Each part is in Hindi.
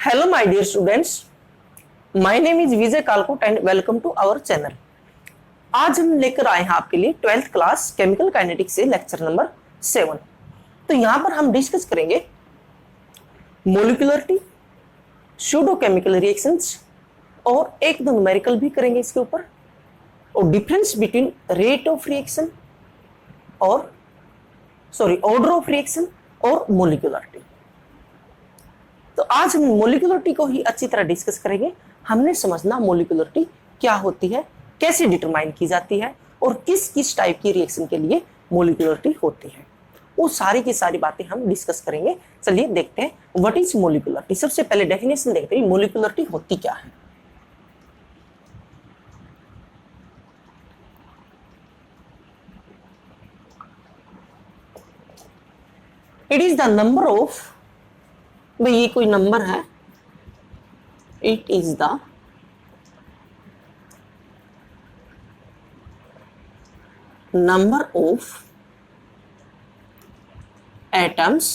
Hello my dear students, my name is Vijay कालकोट and welcome to our channel। आज हम लेकर आए हैं आपके लिए 12th क्लास केमिकल काइनेटिक्स से लेक्चर नंबर 7। तो यहां पर हम डिस्कस करेंगे मोलिकुलरिटी, सूडो केमिकल रिएक्शंस और एक दो न्यूमेरिकल भी करेंगे इसके ऊपर, और difference between rate of reaction और ऑर्डर ऑफ रिएक्शन और मोलिकुलरिटी। तो आज हम मोलिकुलरिटी को ही अच्छी तरह डिस्कस करेंगे। हमने समझना मोलिकुलरिटी क्या होती है, कैसे डिटरमाइन की जाती है और किस किस टाइप की रिएक्शन के लिए मोलिकुलरिटी होती है, वो सारी की सारी बातें हम डिस्कस करेंगे। चलिए देखते हैं व्हाट इज मोलिकुलरिटी। सबसे पहले डेफिनेशन देखते हैं मोलिकुलरिटी होती क्या है। It is the number of, भाई ये कोई नंबर है, it is the number of atoms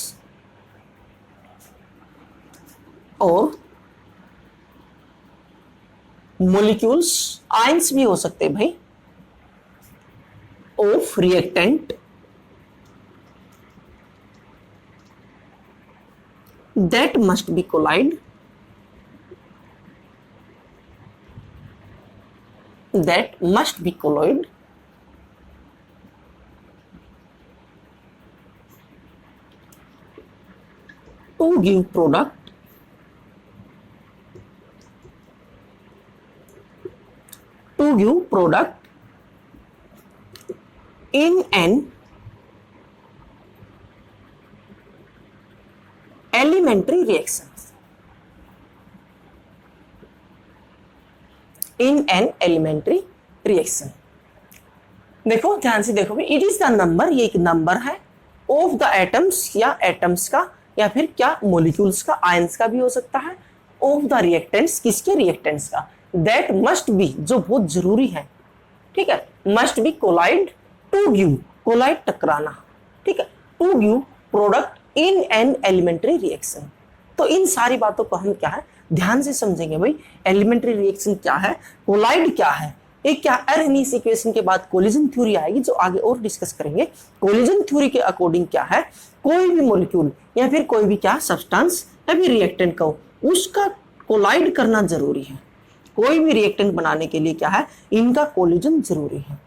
और मोलिक्यूल्स, आयंस भी हो सकते हैं भाई, of reactant that must be collide to give product in an elementary reactions, in an elementary reaction। देखो ध्यान से देखो, इट इज द नंबर, ये एक नंबर है, ऑफ द एटम्स या एटम्स का, या फिर क्या मोलिक्यूल्स का, आयंस का भी हो सकता है, ऑफ द रिएक्टेंट्स, किसके रिएक्टेंट्स का, दैट मस्ट बी, जो बहुत जरूरी है, ठीक है, must be collide to give, collide टकराना, ठीक है, to give product in an elementary reaction. तो इन सारी बातों को हम क्या है ध्यान से समझेंगे भाई। एलिमेंट्री रिएक्शन क्या है, कोलाइड क्या है, एक क्या अरेनीस इक्वेशन के बाद कोलिजन थ्योरी आएगी जो आगे और डिस्कस करेंगे। कोलिजन थ्योरी के अकॉर्डिंग क्या है, कोई भी मॉलिक्यूल या फिर कोई भी क्या सब्सटेंस या फिर रिएक्टेंट का हो, उसका कोलाइड करना जरूरी है। कोई भी रिएक्टेंट बनाने के लिए क्या है, इनका कोलिजन जरूरी है।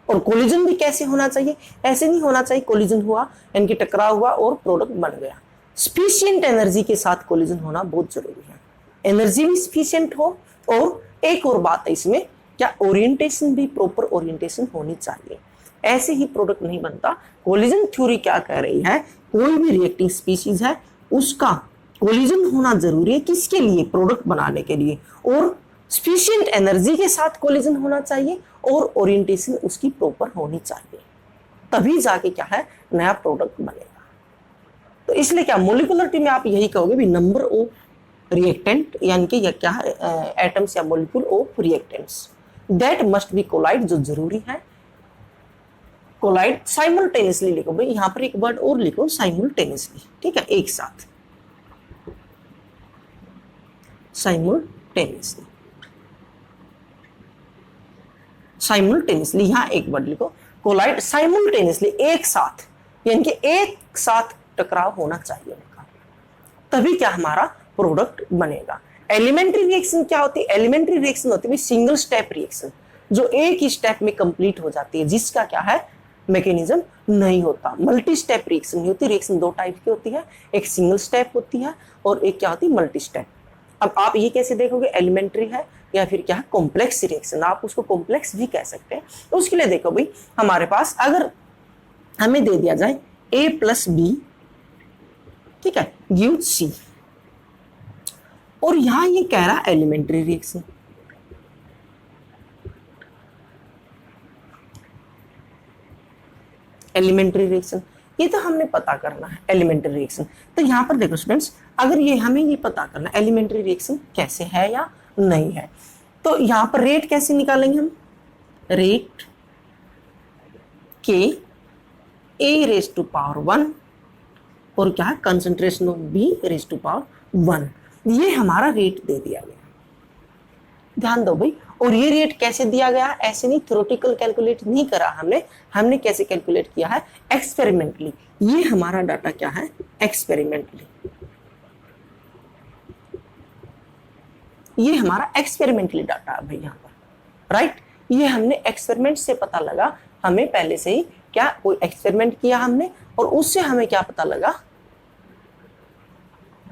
और कोलिजन भी कैसे होना चाहिए, ऐसे नहीं होना चाहिए कोलिजन हुआ, इनकी टकराव हुआ और प्रोडक्ट बन गया। स्फिशिएंट एनर्जी के साथ कोलिजन होना बहुत जरूरी है, एनर्जी भी स्फिशिएंट हो, और एक और बात है इसमें क्या, ओरिएंटेशन भी प्रॉपर ओरिएंटेशन होनी चाहिए, ऐसे ही प्रोडक्ट नहीं बनता। कोलिजन थ्योरी क्या कह रही है, कोई भी रिएक्टिंग स्पीशीज है उसका कोलिजन होना जरूरी है, किसके लिए, प्रोडक्ट बनाने के लिए, और स्फिशिएंट एनर्जी के साथ कोलिजन होना चाहिए और ओरिएंटेशन उसकी प्रॉपर होनी चाहिए, तभी जाके क्या है नया प्रोडक्ट बनेगा। तो इसलिए क्या मोलिकुलरिटी में आप यही कहोगे भी नंबर ऑफ रिएक्टेंट, यानी कि क्या है एटम्स या molecule of reactants that must be collide, जो जरूरी है, कोलाइड साइमल्टेनियसली लिखो भाई, यहां पर एक वर्ड और लिखो साइमल्टेनियसली, ठीक है, एक साथ साइमल्टेनियसली, साइमल्टेनियसली, यहां एक वर्ड लिखो कोलाइड साइमल्टेनियसली, एक साथ, यानी कि एक साथ टकराव होना चाहिए उनका, तभी क्या हमारा प्रोडक्ट बनेगा। एलिमेंट्री रिएक्शन क्या होती है, एलिमेंट्री रिएक्शन होती है सिंगल स्टेप रिएक्शन, जो एक ही स्टेप में कंप्लीट हो जाती है, जिसका क्या है मैकेनिज्म नहीं होता। मल्टी स्टेप रिएक्शन नहीं होती, रिएक्शन दो टाइप की होती है, एक सिंगल स्टेप होती है और एक क्या होती है मल्टी स्टेप। अब आप ये कैसे देखोगे, एलिमेंट्री है या फिर क्या है कॉम्प्लेक्स रिएक्शन, आप उसको कॉम्प्लेक्स भी कह सकते हैं। तो उसके लिए देखो भाई, हमारे पास अगर हमें दे दिया जाए A प्लस बी, ठीक है, गिव C, और यहां ये कह रहा है एलिमेंट्री रिएक्शन, एलिमेंट्री रिएक्शन, ये तो हमने पता करना है एलिमेंट्री रिएक्शन। तो यहां पर देखो स्टूडेंट्स, अगर ये हमें ये पता करना एलिमेंट्री रिएक्शन कैसे है या नहीं है, तो यहां पर रेट कैसे निकालेंगे हम, रेट के ए रेज टू पावर 1 और क्या है concentration of b raise to power 1। ये हमारा रेट दे दिया गया, ध्यान दो भाई। और ये रेट कैसे दिया गया, ऐसे नहीं थ्योरेटिकल कैलकुलेट नहीं करा हमने कैसे कैलकुलेट किया है, एक्सपेरिमेंटली। ये हमारा डाटा क्या है, एक्सपेरिमेंटली, ये हमारा एक्सपेरिमेंटली डाटा है भाई यहाँ पर, राइट। ये हमने एक्सपेरिमेंट से पता लगा, हमें पहले से ही क्या कोई एक्सपेरिमेंट किया हमने, और उससे हमें क्या पता लगा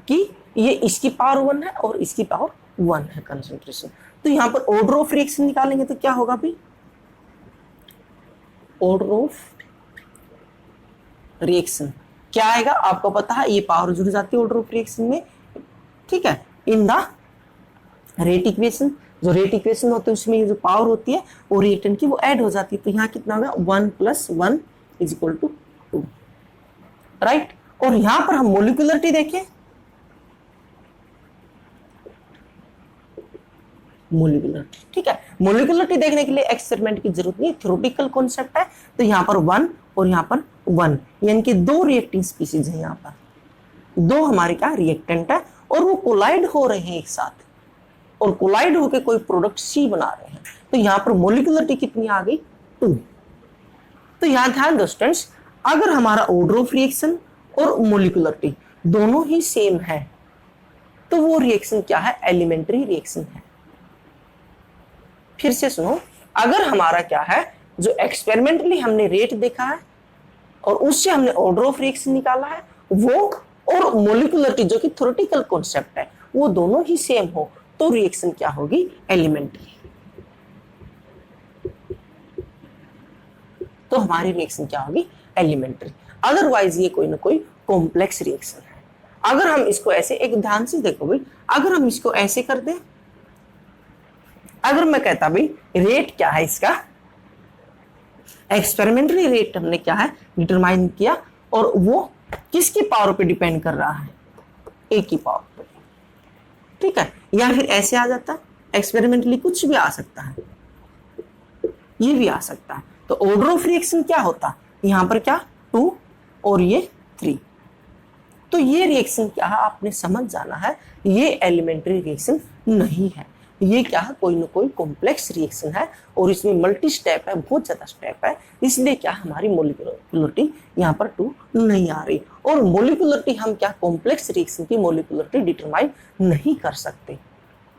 कि ये इसकी पावर 1 है और इसकी पावर 1 है कंसंट्रेशन। तो यहां पर ऑर्डर ऑफ रिएक्शन निकालेंगे तो क्या होगा भाई, ऑर्डर ऑफ रिएक्शन क्या आएगा आपको पता है, ये पावर जुड़ जाती है ऑर्डर ऑफ रिएक्शन में, ठीक है, इन द रेट इक्वेशन। जो रेट इक्वेशन होती है उसमें जो पावर होती है वो रिएक्टेंट की वो ऐड हो जाती है, तो यहाँ कितना होगा 1 + 1 = 2, राइट। और यहां पर हम मोलिकुलरिटी देखें, मोलिकुलरिटी, ठीक है। मोलिकुलरिटी देखने के लिए एक्सपेरिमेंट की जरूरत नहीं, थ्योरेटिकल कॉन्सेप्ट है। तो यहाँ पर 1 और यहाँ पर 1, यानी कि 2 रिएक्टिंग स्पीशीज है, यहाँ पर 2 हमारे क्या रिएक्टेंट है, और वो कोलाइड हो रहे हैं एक साथ, और कोलाइड होकर कोई प्रोडक्ट सी बना रहे हैं। तो यहाँ पर मोलिकुलरिटी कितनी आ गई, 2। तो यहाँ ध्यान दो स्टूडेंट्स, अगर हमारा ऑर्डर ऑफ रिएक्शन और मोलिकुलरिटी दोनों ही सेम है तो वो रिएक्शन क्या है, एलिमेंट्री रिएक्शन है। फिर से सुनो, अगर हमारा क्या है, जो एक्सपेरिमेंटली हमने रेट देखा है और उससे हमने ऑर्डर ऑफ रिएक्शन निकाला है, वो और मोलिकुलरिटी जो कि थ्योरेटिकल कॉन्सेप्ट है, वो दोनों ही सेम हो तो रिएक्शन क्या होगी, एलिमेंट्री। तो हमारी रिएक्शन क्या होगी, एलिमेंट्री। अदरवाइज ये कोई ना कोई कॉम्प्लेक्स रिएक्शन है। अगर हम इसको ऐसे, एक ध्यान से देखो भाई, अगर हम इसको ऐसे कर दें, अगर मैं कहता भाई रेट क्या है इसका, एक्सपेरिमेंटली रेट हमने क्या है डिटरमाइन किया, और वो किसकी पावर पे डिपेंड कर रहा है, ए की पावर पे, ठीक है। या फिर ऐसे आ जाता, एक्सपेरिमेंटली कुछ भी आ सकता है, ये भी आ सकता है। तो ऑर्डर ऑफ रिएक्शन क्या होता, यहां पर क्या 2 और ये 3। तो ये रिएक्शन क्या है आपने समझ जाना है, ये एलिमेंट्री रिएक्शन नहीं है, ये क्या है कोई ना कोई कॉम्प्लेक्स रिएक्शन है, और इसमें मल्टी स्टेप है, बहुत ज्यादा स्टेप है, इसलिए क्या हमारी मोलिकुलरिटी यहाँ पर 2 नहीं आ रही। और मोलिकुलरिटी हम क्या कॉम्प्लेक्स रिएक्शन की मोलिकुलरिटी डिटरमाइन नहीं कर सकते,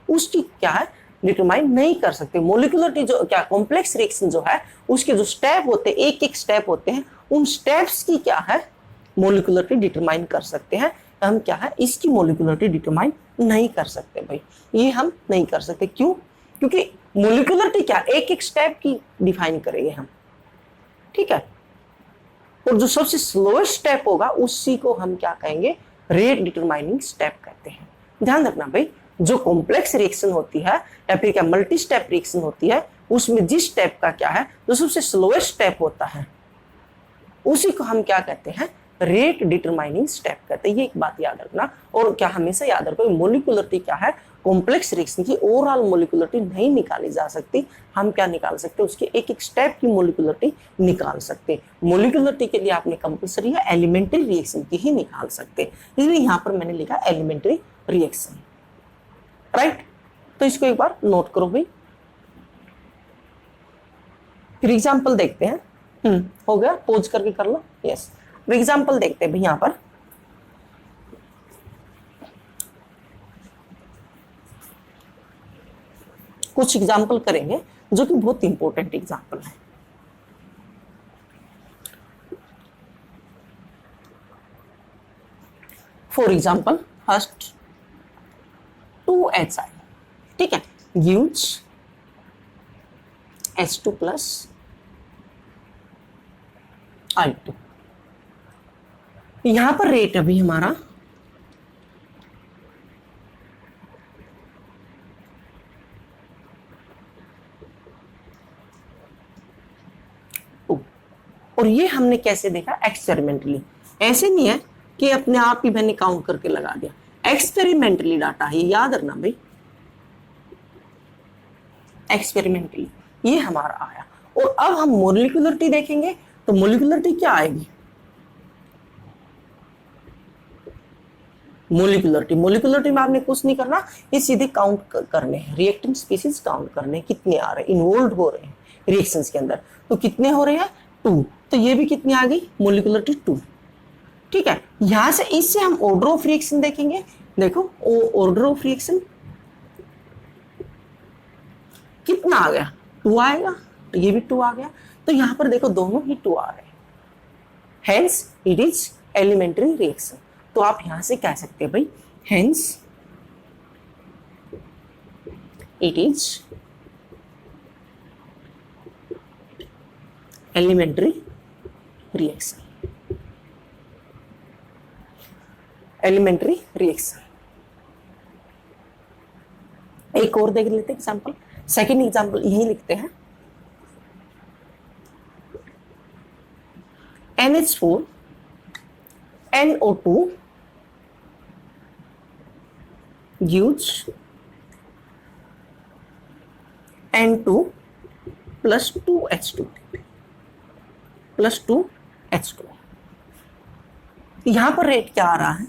उसकी क्या है डिटरमाइन नहीं कर सकते। मोलिकुलरिटी जो क्या कॉम्प्लेक्स रिएक्शन जो है उसके जो स्टेप होते हैं, एक एक स्टेप होते हैं, उन स्टेप्स की क्या है मोलिकुलरिटी डिटरमाइन कर सकते हैं। हम क्या है इसकी मोलिकुलरिटी डिटरमाइन नहीं कर सकते भाई, ये हम नहीं कर सकते। क्यों, क्योंकि मोलिकुलरिटी क्या एक एक स्टेप की डिफाइन करेंगे हम, ठीक है। और जो सबसे स्लोएस्ट स्टेप होगा उसी को हम क्या कहेंगे, रेट डिटरमाइनिंग स्टेप कहते हैं। ध्यान रखना भाई, जो कॉम्प्लेक्स रिएक्शन होती है या फिर क्या मल्टी स्टेप रिएक्शन होती है, उसमें जिस स्टेप का क्या है जो सबसे स्लोएस्ट स्टेप होता है उसी को हम क्या कहते हैं, रेट डिटरमाइनिंग स्टेप कहते हैं। ये एक बात याद रखना, और क्या हमेशा याद रखो मोलिकुलरिटी क्या है, कॉम्प्लेक्स रिएक्शन की ओवरऑल मोलिकुलरिटी नहीं निकाली जा सकती, हम क्या निकाल सकते हैं उसके एक एक स्टेप की मोलिकुलरिटी निकाल सकते। मोलिकुलरिटी के लिए आपने कंपल्सरी है एलिमेंट्री रिएक्शन की ही निकाल सकते, इसलिए यहाँ पर मैंने लिखा एलिमेंट्री रिएक्शन, राइट। तो इसको एक बार नोट करो भाई। फिर एग्जाम्पल देखते हैं, हो गया, पोज करके कर लो, यस। एग्जाम्पल देखते हैं भाई, यहां पर कुछ एग्जाम्पल करेंगे जो कि बहुत इंपॉर्टेंट एग्जाम्पल है। फॉर एग्जाम्पल फर्स्ट 2HI, ठीक है, गिव्स H2 + I2। यहां पर रेट अभी हमारा और ये हमने कैसे देखा, एक्सपेरिमेंटली। ऐसे नहीं है कि अपने आप ही मैंने काउंट करके लगा दिया, एक्सपेरिमेंटली डाटा है, याद रखना भाई, एक्सपेरिमेंटली ये हमारा आया। और अब हम मोलिकुलरिटी देखेंगे, तो मोलिकुलरिटी क्या आएगी, मोलिकुलरिटी, मोलिकुलरिटी में आपने कुछ नहीं करना, ये सीधे काउंट करने हैं, रिएक्टेंट स्पीसीज काउंट करने हैं, कितने आ रहे हैं, इन्वॉल्व हो रहे हैं रिएक्शंस के अंदर, तो कितने हो रहे हैं 2, तो ये भी कितनी आ गई मोलिकुलरिटी 2। ठीक है, यहां से इससे हम ऑर्डर ऑफ रिएक्शन देखेंगे। देखो ऑर्डर ऑफ रिएक्शन कितना आ गया, 2 आएगा, तो ये भी 2 आ गया, तो यहां पर देखो दोनों ही 2 आ रहे हैं, hence it is elementary reaction. तो आप यहां से कह सकते हैं भाई hence it is elementary reaction, elementary reaction. एक और देख लेते हैं एग्जांपल, सेकंड एग्जांपल यही लिखते हैं, NH4 NO2 gives N2 plus 2H2 plus 2H2। यहां पर रेट क्या आ रहा है,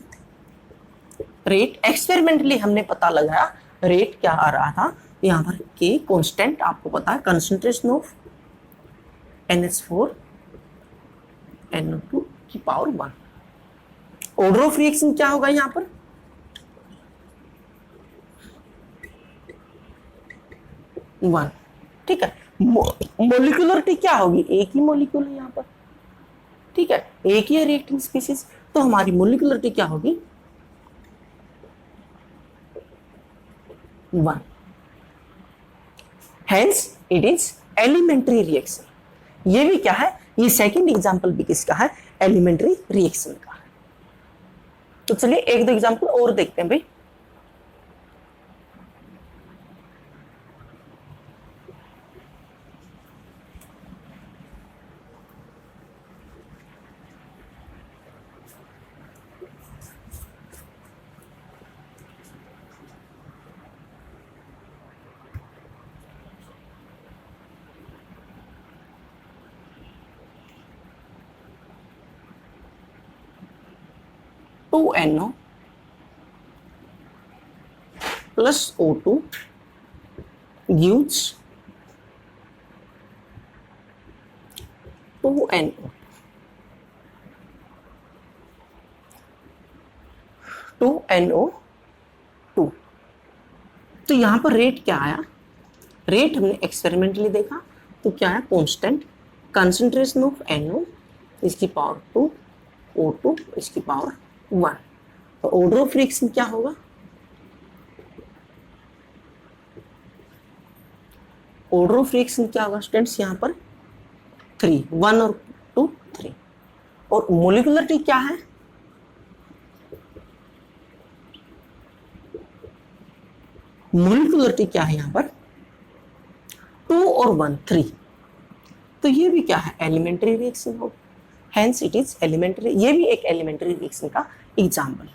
रेट एक्सपेरिमेंटली हमने पता लगाया, रेट क्या आ रहा था यहां पर के कांस्टेंट आपको पता है, कंसंट्रेशन ऑफ NH4 NO2 की पावर 1। ऑर्डर ऑफ रिएक्शन क्या होगा यहां पर, वन। ठीक है, मोलिकुलरिटी क्या होगी, एक ही मोलिक्यूल है यहां पर, ठीक है, एक ही है रिएक्टिंग स्पीसीज, तो हमारी मोलिकुलरिटी क्या होगी 1। Hence it is elementary reaction. ये भी क्या है, ये सेकंड एग्जांपल भी किसका है, एलिमेंट्री रिएक्शन का। तो चलिए एक दो एग्जांपल और देखते हैं भाई। NO plus O2 gives 2NO, 2NO2। तो यहां पर रेट क्या आया, रेट हमने एक्सपेरिमेंटली देखा तो क्या है, कांस्टेंट कंसंट्रेशन ऑफ NO इसकी पावर 2, O2 इसकी पावर 1। तो ऑर्डर ऑफ रिएक्शन क्या होगा, ऑर्डर ऑफ रिएक्शन क्या होगा स्टूडेंट्स यहां पर 3, 1 और 2 3। और मोलिकुलरिटी क्या है, मोलिकुलरिटी क्या है यहां पर 2 और 1 3। तो ये भी क्या है, एलिमेंट्री रिएक्शन होगा, हेंस इट इज एलिमेंट्री। ये भी एक एलिमेंट्री रिएक्शन का एग्जाम्पल।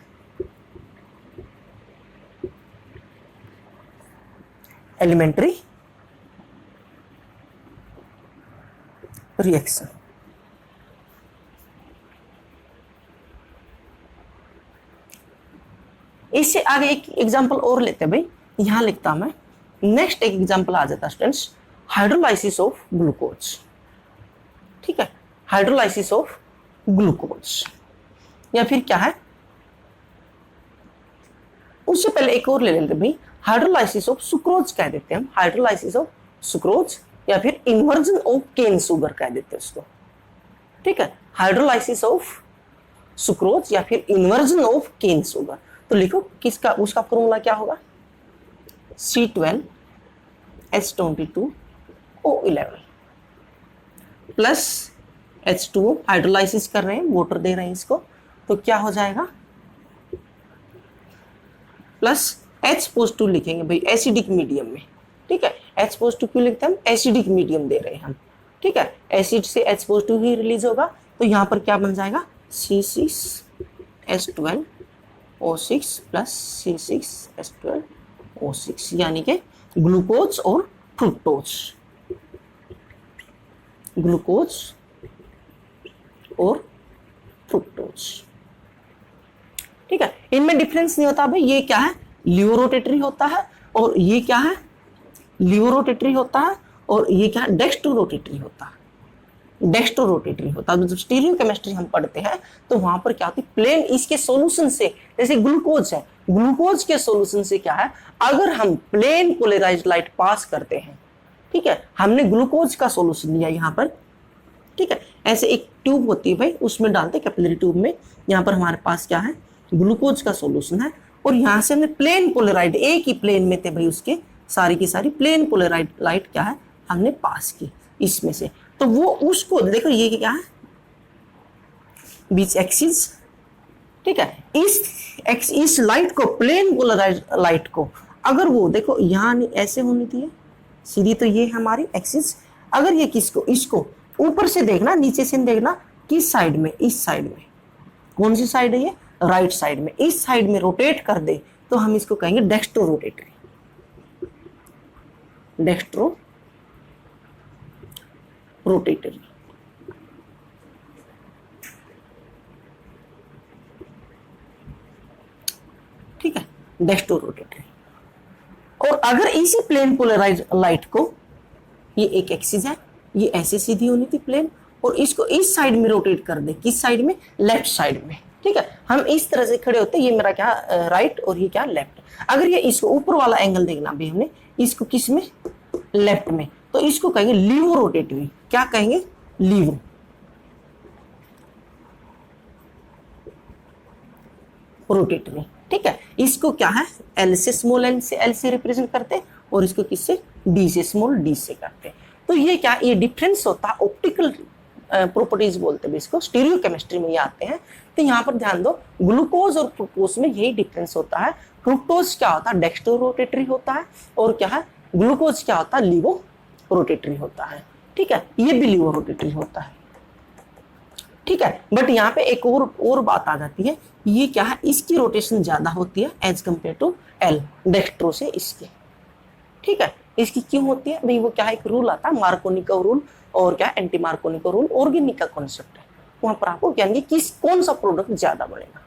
Elementary reaction. इससे आगे एक एग्जांपल और लेते हैं भाई, यहां लिखता मैं, नेक्स्ट एक एग्जांपल आ जाता स्टूडेंट्स, हाइड्रोलाइसिस ऑफ ग्लूकोज। ठीक है, हाइड्रोलाइसिस ऑफ ग्लूकोज, या फिर क्या है, उससे पहले एक और ले लेते भाई, हाइड्रोलाइसिस ऑफ सुक्रोज कह देते हैं हम, हाइड्रोलाइसिस ऑफ सुक्रोज, या फिर इन्वर्जन ऑफ केन शुगर कह देते हैं उसको। ठीक है, हाइड्रोलाइसिस ऑफ सुक्रोज या फिर इन्वर्जन ऑफ केन शुगर। तो लिखो किसका, उसका फॉर्मूला क्या होगा, C12H22O11 प्लस H2O, हाइड्रोलाइसिस कर रहे हैं, वाटर दे रहे हैं इसको, तो क्या हो जाएगा, प्लस H पॉजिटिव लिखेंगे भाई एसिडिक मीडियम में। ठीक है, H पॉजिटिव क्यों लिखते हैं हम, एसिडिक मीडियम दे रहे हैं हम। ठीक है, एसिड से H पॉजिटिव ही रिलीज होगा, तो यहां पर क्या बन जाएगा C6H12O6 प्लस C6H12O6, यानी कि ग्लूकोज और फ्रुक्टोज, ग्लूकोज और फ्रुक्टोज। ठीक है, इनमें डिफरेंस नहीं होता भाई, ये क्या है लीवो रोटेटरी होता है और ये क्या है लीवो रोटेटरी होता है और ये क्या है डेक्स्ट्रो रोटेटरी होता है, डेक्स्ट्रो रोटेटरी होता है। जब स्टीरियो केमिस्ट्री हम पढ़ते हैं तो वहां पर क्या होती है प्लेन इसके सॉल्यूशन से, जैसे ग्लूकोज है, ग्लूकोज के सॉल्यूशन से क्या है अगर हम प्लेन पोलराइज्ड लाइट पास करते हैं, ठीक है, हमने ग्लूकोज का सॉल्यूशन लिया यहाँ पर, ठीक है, ऐसे एक ट्यूब होती है भाई उसमें डालते कैपिलरी ट्यूब में, यहाँ पर हमारे पास क्या है ग्लूकोज का सॉल्यूशन है और यहाँ से हमने प्लेन पोलराइड, एक ही प्लेन में थे भाई उसके सारी की सारी प्लेन पोलराइड लाइट क्या है हमने पास की इसमें से, तो वो उसको देखो ये क्या है बीच एक्सिस, ठीक है, इस लाइट को प्लेन पोलराइज लाइट को अगर वो देखो यहाँ ऐसे होनी थी सीधी, तो ये हमारी एक्सिस, अगर ये किसको इसको ऊपर से देखना नीचे से देखना किस साइड में, इस साइड में, कौन सी साइड है ये राइट साइड में, इस साइड में रोटेट कर दे तो हम इसको कहेंगे डेक्स्ट्रो रोटेटरी, डेक्स्ट्रो रोटेटरी, ठीक है, डेक्स्ट्रो रोटेटरी। और अगर इसी प्लेन पोलराइज लाइट को, ये एक एक्सिस है, ये ऐसे सीधी होनी थी प्लेन और इसको इस साइड में रोटेट कर दे, किस साइड में लेफ्ट साइड में, ठीक है, हम इस तरह से खड़े होते हैं, ये मेरा क्या राइट और ये क्या लेफ्ट, अगर ये इसको ऊपर वाला एंगल देखना भी हमने इसको किस में लेफ्ट में, तो इसको कहेंगे लीवो रोटेटरी, क्या कहेंगे लीवो रोटेटरी, ठीक है, इसको क्या है एल से स्मॉल एल से एल से रिप्रेजेंट करते हैं और इसको किससे डी से स्मॉल डी से करते हैं। तो ये क्या ये डिफरेंस होता है ऑप्टिकल प्रॉपर्टीज बोलते हैं इसको, स्टीरियो केमिस्ट्री में ये आते हैं। तो यहाँ पर ध्यान दो ग्लूकोज और फ्रुक्टोज में यही डिफरेंस होता है, फ्रुक्टोज क्या होता है डेक्स्ट्रो रोटेटरी होता है और क्या है ग्लूकोज क्या होता है लीवो रोटेटरी होता है, ठीक है, ये भी लीवो रोटेटरी होता है, ठीक है। बट यहाँ पे एक और बात आ जाती है, ये क्या है इसकी रोटेशन ज्यादा होती है as compare to l dextro से इसके, ठीक है, इसकी क्यों होती है भाई वो क्या है एक रूल आता है मार्कोनी का रूल और क्या एंटी मार्कोनी का रूल, ऑर्गेनिक का कॉन्सेप्ट है, वहां पर आपको ज्ञान किस कौन सा प्रोडक्ट ज्यादा बढ़ेगा,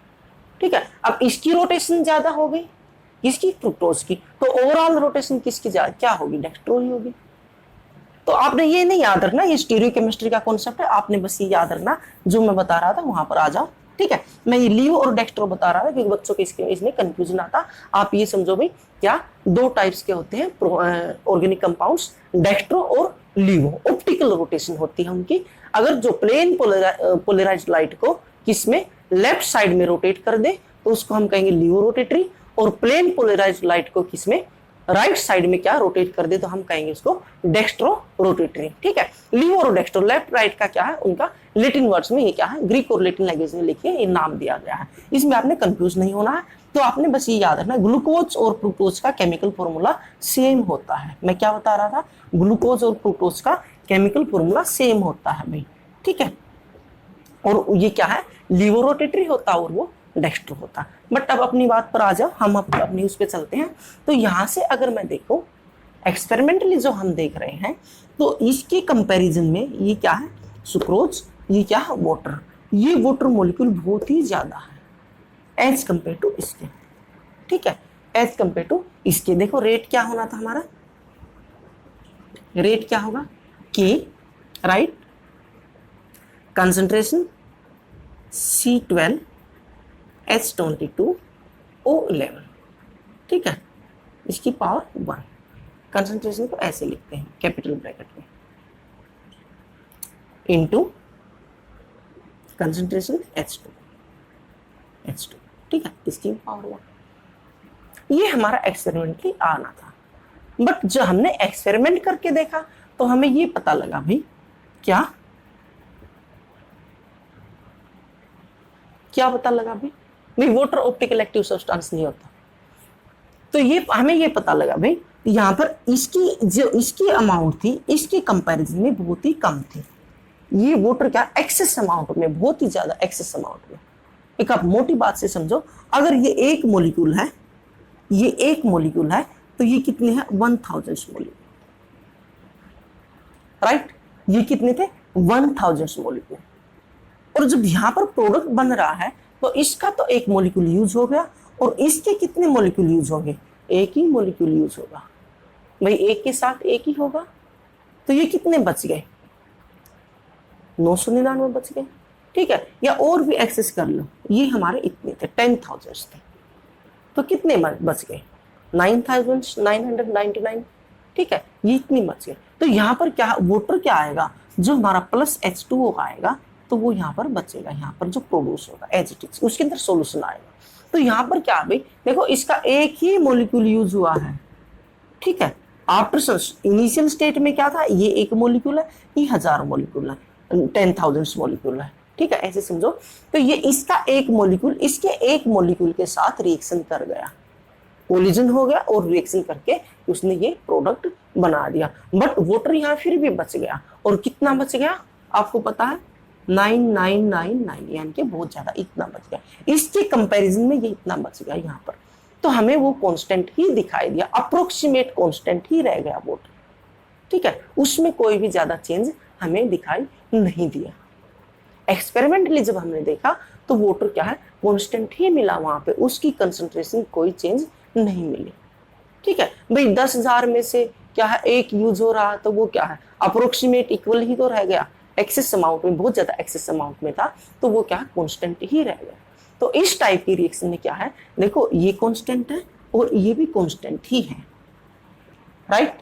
ठीक है। अब इसकी रोटेशन ज्यादा हो गई किसकी फ्रुक्टोज की, तो ओवरऑल रोटेशन किसकी ज्यादा क्या होगी डेक्स्ट्रो ही होगी। तो आपने ये नहीं याद रखना ये स्टीरियो केमिस्ट्री का कॉन्सेप्ट है, आपने बस ये याद रखना जो मैं बता रहा था वहां पर आ जाओ, ठीक है। मैं ये लीव और डेक्स्ट्रो बता रहा था क्योंकि बच्चों के इसमें कंफ्यूजन आता, आप ये समझो भाई क्या दो टाइप्स के होते हैं ऑर्गेनिक कंपाउंड्स डेक्स्ट्रो और लीवो, ऑप्टिकल रोटेशन होती है उनकी, अगर जो प्लेन पोलराइज्ड लाइट को किसमें लेफ्ट साइड में रोटेट कर दे तो उसको हम कहेंगे लीवो रोटेटरी, और प्लेन पोलराइज्ड लाइट को किसमें राइट साइड में क्या रोटेट कर दे तो हम कहेंगे इसको डेक्स्ट्रो रोटेटरी, ठीक है। लीवो और डेक्स्ट्रो लेफ्ट राइट का क्या है उनका लैटिन वर्ड्स में ये क्या है ग्रीक और लैटिन लैंग्वेज में लिखिए ये नाम दिया गया है, इसमें आपने कंफ्यूज नहीं होना है। तो आपने बस ये याद रखना ग्लूकोज और फ्रुक्टोज का केमिकल फॉर्मूला सेम होता है, मैं क्या बता रहा था ग्लूकोज और फ्रुक्टोज का केमिकल फॉर्मूला सेम होता है भाई, ठीक है। और ये क्या है लीवो रोटेटरी होता है और वो डेक्स्ट्रो होता है। बट अब अपनी बात पर आ जाओ, हम अपनी उस पर चलते हैं। तो यहाँ से अगर मैं देखो एक्सपेरिमेंटली जो हम देख रहे हैं तो इसके कंपैरिजन में ये क्या है सुक्रोज, ये क्या है वाटर, ये वाटर मॉलिक्यूल बहुत ही ज्यादा है एज कंपेयर टू इसके, ठीक है, एज कंपेयर टू इसके। देखो रेट क्या होना था हमारा, रेट क्या होगा के right, concentration C12 H22 O11, ठीक है, इसकी पावर 1, कंसंट्रेशन को ऐसे लिखते हैं कैपिटल ब्रैकेट में इनटू कंसंट्रेशन H2, ठीक है, इसकी पावर 1। ये हमारा एक्सपेरिमेंटली आना था, बट जो हमने एक्सपेरिमेंट करके देखा तो हमें ये पता लगा भाई क्या पता लगा भाई वाटर ऑप्टिकल एक्टिव सब्सटेंस नहीं होता। तो ये हमें ये पता लगा भाई यहाँ पर इसकी जो इसकी अमाउंट थी इसके कंपैरिजन में बहुत ही कम थी, ये वाटर क्या एक्सेस अमाउंट में बहुत ही ज्यादा एक्सेस अमाउंट में। एक आप मोटी बात से समझो, अगर ये एक मॉलिक्यूल है, ये एक मॉलिक्यूल है तो ये कितने हैं 1000 मॉलिक्यूल, राइट, ये कितने थे 1000 मॉलिक्यूल। और जब यहाँ पर प्रोडक्ट बन रहा है तो इसका तो एक मॉलिक्यूल यूज हो गया, और इसके कितने मॉलिक्यूल यूज होंगे? एक ही मॉलिक्यूल यूज होगा भाई, एक के साथ एक ही होगा। तो ये कितने बच गए? 999 बच गए। ठीक है, या और भी एक्सेस कर लो, ये हमारे इतने थे 10,000 थे, तो कितने बच गए? 9,999। ठीक है, ये इतनी बच गए। तो यहाँ पर क्या वोटर क्या आएगा? जो हमारा प्लस H2O आएगा, तो वो यहाँ पर बचेगा, यहाँ पर जो प्रोड्यूस होगा एज इट इज, उसके अंदर सोल्यूशन आएगा। तो यहाँ पर क्या भाई, देखो इसका एक ही मॉलिक्यूल यूज हुआ है। ठीक है, आफ्टर इनिशियल स्टेट में क्या था? ये एक मॉलिक्यूल है, ये 1000 मॉलिक्यूल है, 10,000 मॉलिक्यूल है। ठीक है, ऐसे समझो। तो ये इसका एक मॉलिक्यूल इसके एक मॉलिक्यूल के साथ रिएक्शन कर गया, कोलिजन हो गया, और रिएक्शन करके उसने ये प्रोडक्ट बना दिया। बट वाटर यहाँ फिर भी बच गया, और कितना बच गया आपको पता है? 9999, यानी कि बहुत ज्यादा, इतना बच गया। इसके कंपैरिजन में ये इतना बच गया यहाँ पर, तो हमें वो कांस्टेंट ही दिखाई दिया, अप्रोक्सीमेट कांस्टेंट ही रह गया वाटर। ठीक है, उसमें कोई भी ज्यादा चेंज हमें दिखाई नहीं दिया। एक्सपेरिमेंटली जब हमने देखा तो वाटर क्या है, कांस्टेंट ही मिला, वहां पे उसकी कंसंट्रेशन कोई चेंज नहीं मिली। ठीक है भाई, 10,000 में से क्या है, एक यूज हो रहा, तो वो क्या है, अप्रोक्सीमेट इक्वल ही तो रह गया। एक्सेस अमाउंट में, बहुत ज्यादा एक्सेस अमाउंट में था, तो वो क्या है, कांस्टेंट ही रह गया। तो इस टाइप की रिएक्शन में क्या है, देखो ये कांस्टेंट है और ये भी कांस्टेंट ही है, राइट?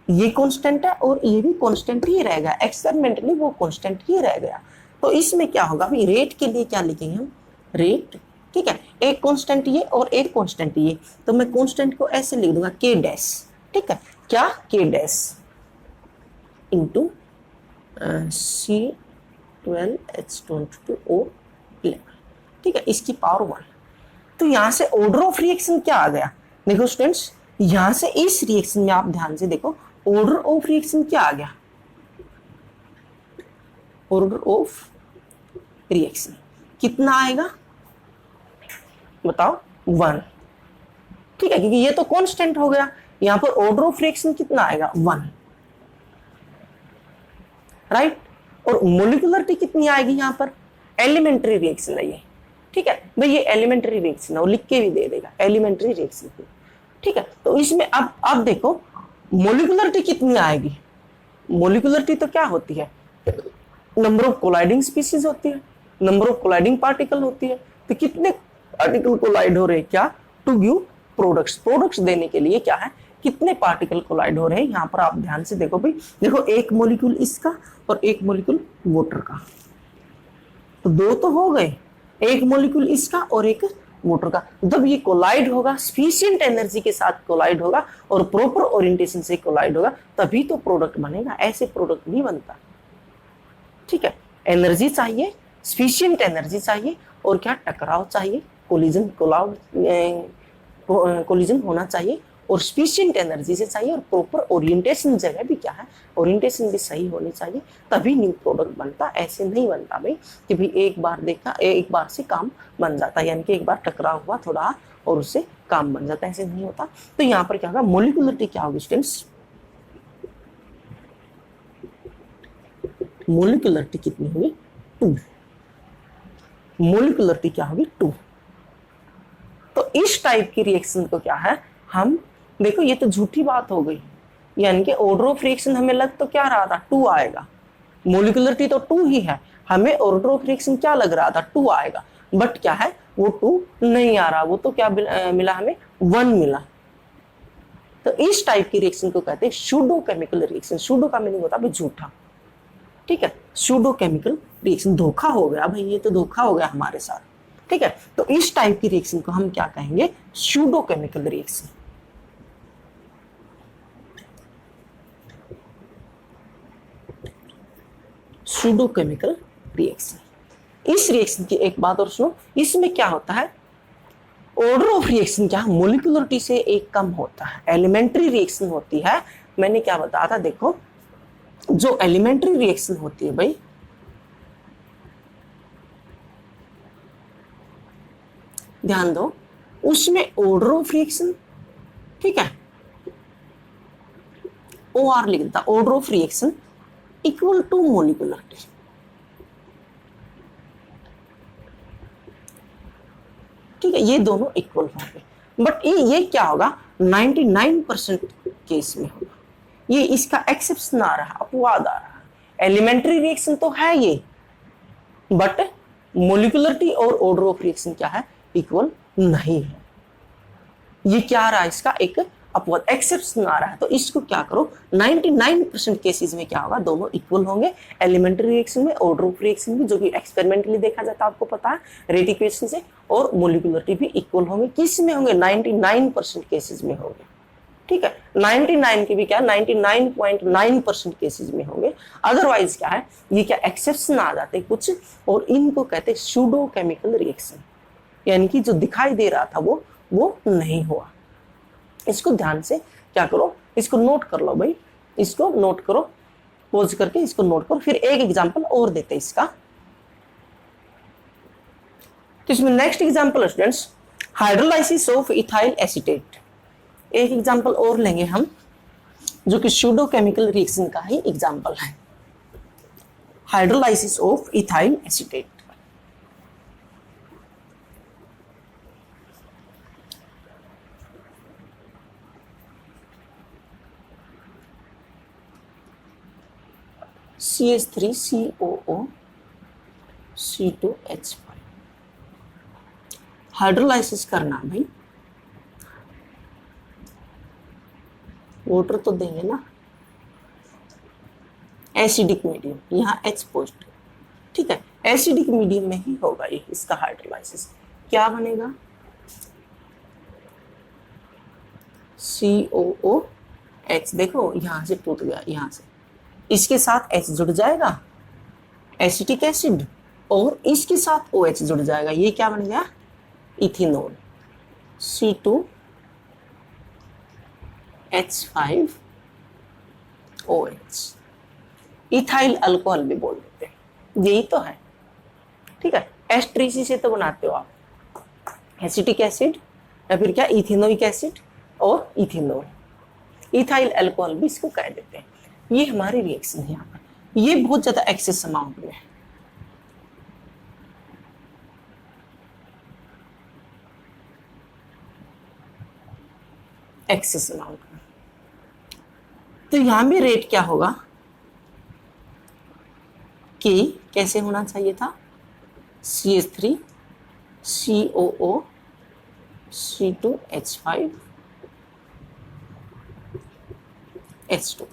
ये कांस्टेंट है और ये भी कांस्टेंट ही रह गया, एक्सपेरिमेंटली वो कांस्टेंट ही रह गया। तो इसमें क्या होगा भाई, रेट के लिए क्या लिखेंगे हम? रेट। ठीक है, एक कांस्टेंट ये और एक कांस्टेंट ये, तो मैं कांस्टेंट को ऐसे लिख दूंगा K डैश। ठीक है, क्या? K dash into C12H22O11। ठीक है, इसकी पावर 1। तो यहां से ऑर्डर ऑफ रिएक्शन क्या आ गया? देखो स्टूडेंट्स, यहां से इस रिएक्शन में आप ध्यान से देखो, ऑर्डर ऑफ रिएक्शन क्या आ गया? ऑर्डर ऑफ रिएक्शन कितना आएगा बताओ? 1। ठीक है, क्योंकि ये तो कांस्टेंट हो गया। यहां पर ऑर्डर ऑफ रिएक्शन कितना आएगा? 1, राइट? और मोलिकुलरिटी कितनी आएगी यहां पर? एलिमेंट्री रिएक्शन है ये। ठीक है भाई, ये एलिमेंट्री रिएक्शन है, वो लिख के भी दे देगा, एलिमेंट्री रिएक्शन। ठीक है, तो इसमें अब देखो मोलिकुलरिटी कितनी आएगी। मोलिकुलरिटी तो क्या होती है? नंबर ऑफ कोलाइडिंग स्पीसीज होती है, नंबर ऑफ कोलाइडिंग पार्टिकल होती है। तो कितने पार्टिकल कोलाइड हो रहे हैं? क्या? To give products. प्रोडक्ट्स देने के लिए क्या है, कितने पार्टिकल कोलाइड हो रहे हैं। यहाँ पर आप ध्यान से देखो भाई, देखो एक मॉलिक्यूल इसका और एक मॉलिक्यूल वाटर का, तो दो तो हो गए, एक मॉलिक्यूल इसका और एक वाटर का। जब ये कोलाइड होगा, सफिशिएंट एनर्जी के साथ कोलाइड होगा और प्रॉपर ओरिएंटेशन से कोलाइड होगा, तभी तो प्रोडक्ट बनेगा, ऐसे प्रोडक्ट नहीं बनता। ठीक है, एनर्जी चाहिए, सफिशिएंट एनर्जी चाहिए, और क्या? टकराव चाहिए, कोलिजन होना चाहिए, और सफिशिएंट एनर्जी से चाहिए, और प्रॉपर ओरिएंटेशन जगह भी क्या है, ओरिएंटेशन भी सही होनी चाहिए, तभी न्यू प्रोडक्ट बनता। ऐसे नहीं बनता भाई कि भाई एक बार देखा, एक बार से काम बन जाता, यानी कि एक बार टकराव हुआ थोड़ा और उससे काम बन जाता, ऐसे नहीं होता। तो यहाँ पर क्या होगा, मोलिकुलरिटी क्या होगी स्टूडेंट्स? मोलिकुलरिटी कितनी होगी? 2। मोलिकुलरिटी क्या होगी? 2। तो इस टाइप की रिएक्शन को क्या है, हम देखो, ये तो झूठी बात हो गई, यानी कि ऑर्डर ऑफ रिएक्शन हमें लग तो क्या रहा था? 2 आएगा, मोलिकुलरिटी तो 2 ही है, हमें ऑर्डर ऑफ रिएक्शन क्या लग रहा था? 2 आएगा, बट क्या है, वो 2 नहीं आ रहा, वो तो क्या मिला हमें? 1 मिला। तो इस टाइप की रिएक्शन को कहते हैं सूडो केमिकल रिएक्शन। सूडो का मीनिंग होता है झूठा। ठीक है, सूडो केमिकल रिएक्शन, धोखा हो गया भाई, ये तो धोखा हो गया हमारे साथ। ठीक है, तो इस टाइप की रिएक्शन को हम क्या कहेंगे? Pseudo chemical reaction. Pseudo chemical reaction. इस रिएक्शन की एक बात और सुनो, इसमें क्या होता है, ऑर्डर ऑफ रिएक्शन क्या मोलिकुलरिटी से एक कम होता है, एलिमेंट्री रिएक्शन होती है। मैंने क्या बताया था, देखो जो एलिमेंट्री रिएक्शन होती है भाई, ध्यान दो, उसमें ऑर्डर ऑफ रिएक्शन, ठीक है, OR लिख देता, order of reaction equal to molecularity. ठीक है, ये दोनों इक्वल होंगे। बट ये क्या होगा, 99% केस में होगा। ये इसका एक्सेप्शन आ रहा, अपवाद आ रहा। एलिमेंट्री रिएक्शन तो है ये, बट मोलिकुलरिटी और ऑर्डर ऑफ रिएक्शन क्या है, इक्वल नहीं है। ये क्या आ रहा है, इसका एक अपवाद, एक्सेप्शन आ रहा है। तो इसको क्या करो, 99% केसेस में क्या होगा, दोनों इक्वल होंगे। एलिमेंट्री रिएक्शन में, ऑर्डर ऑफ रिएक्शन में, जो कि एक्सपेरिमेंटली देखा जाता है, आपको पता है, रेट इक्वेशन से, और मोलिकुलरिटी भी इक्वल होंगे। किस में होंगे, 99% केसेस में होंगे। ठीक है, 99 के भी क्या, 99.9% केसेस में होंगे। अदरवाइज क्या है, ये क्या एक्सेप्शन आ जाते कुछ, और इनको कहते हैं सूडो केमिकल रिएक्शन, यानी कि जो दिखाई दे रहा था वो नहीं हुआ। इसको ध्यान से क्या करो, इसको नोट कर लो भाई, इसको नोट करो, पोज करके इसको नोट करो। फिर एक एग्जांपल और देते हैं इसका। तो इसमें नेक्स्ट एग्जांपल है students, hydrolysis of ethyl acetate. एक एग्जांपल और लेंगे हम, जो कि सूडो केमिकल रिएक्शन का ही एग्जांपल है, hydrolysis of ethyl acetate. CH3COO C2H5 hydrolysis करना भाई, वाटर तो देंगे ना, एसिडिक मीडियम, यहाँ H पॉजिटिव, ठीक है, एसिडिक मीडियम में ही होगा ये इसका हाइड्रोलाइसिस। क्या बनेगा, COOH, देखो यहां से टूट गया, यहां से इसके साथ H जुड़ जाएगा, एसिटिक एसिड, और इसके साथ OH जुड़ जाएगा, ये क्या बन गया, इथेनॉल, C2H5OH, इथाइल अल्कोहल भी बोल देते हैं, यही तो है। ठीक है, एस्ट्रीसी से तो बनाते हो आप एसिटिक एसिड, या फिर क्या, इथेनोइक एसिड और इथेनॉल, इथाइल अल्कोहल भी इसको कह देते हैं। ये हमारी रिएक्शन है यहाँ पर, ये बहुत ज्यादा एक्सेस अमाउंट में है। एक्सेस अमाउंट में, तो यहां भी रेट क्या होगा, कि कैसे होना चाहिए था, CH3 COO C2H5 H2।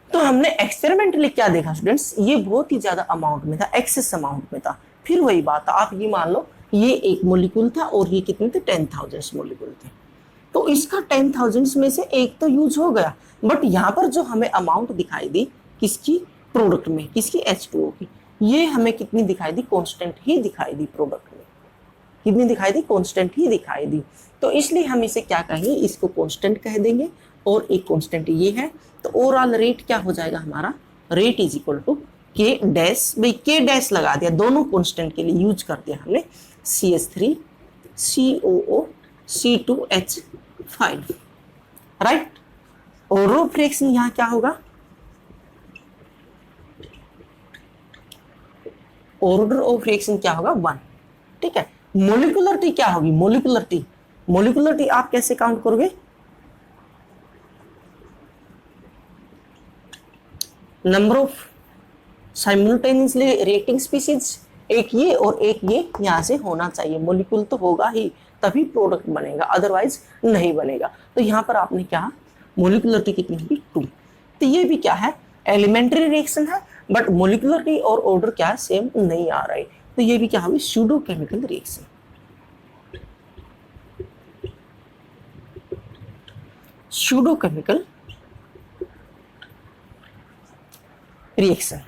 तो हमने एक्सपेरिमेंटली क्या देखा स्टूडेंट्स, ये बहुत ही ज्यादा अमाउंट में था, एक्सेस अमाउंट में था। फिर वही बात था, आप ये मान लो ये एक मोलिक्यूल था और ये कितने थे, 10,000 मोलिक्यूल थे, तो इसका 10,000 में से एक तो यूज हो गया। बट यहाँ पर जो हमें अमाउंट दिखाई दी किसकी, प्रोडक्ट में, किसकी, H2O की, ये हमें कितनी दिखाई दी, कांस्टेंट ही दिखाई दी, प्रोडक्ट में कितनी दिखाई दी, कांस्टेंट ही दिखाई दी। तो इसलिए हम इसे क्या कहेंगे, इसको कांस्टेंट कह देंगे, और एक कांस्टेंट ये है। तो ओवरऑल रेट क्या हो जाएगा हमारा, रेट इज इक्वल टू के डैश, भाई के डैश लगा दिया, दोनों कांस्टेंट के लिए यूज कर दिया हमने, CH3 COO C2H5, right. Order of reaction यहां क्या होगा, ऑर्डर ऑफ रिएक्शन क्या होगा, 1, ठीक है। मोलिकुलरिटी क्या होगी, मोलिकुलरिटी आप कैसे काउंट करोगे, number of simultaneously reacting species, एक ये और एक ये यहां से होना चाहिए, मोलिक्यूल तो होगा ही तभी प्रोडक्ट बनेगा, अदरवाइज नहीं बनेगा। तो यहां पर आपने क्या, मोलिकुलरिटी कितनी होगी, 2। तो ये भी क्या है, एलिमेंट्री रिएक्शन है, बट मोलिकुलरिटी और ऑर्डर क्या सेम नहीं आ रहा है, तो ये भी क्या होगी, pseudo chemical reaction. Pseudo chemical reaction,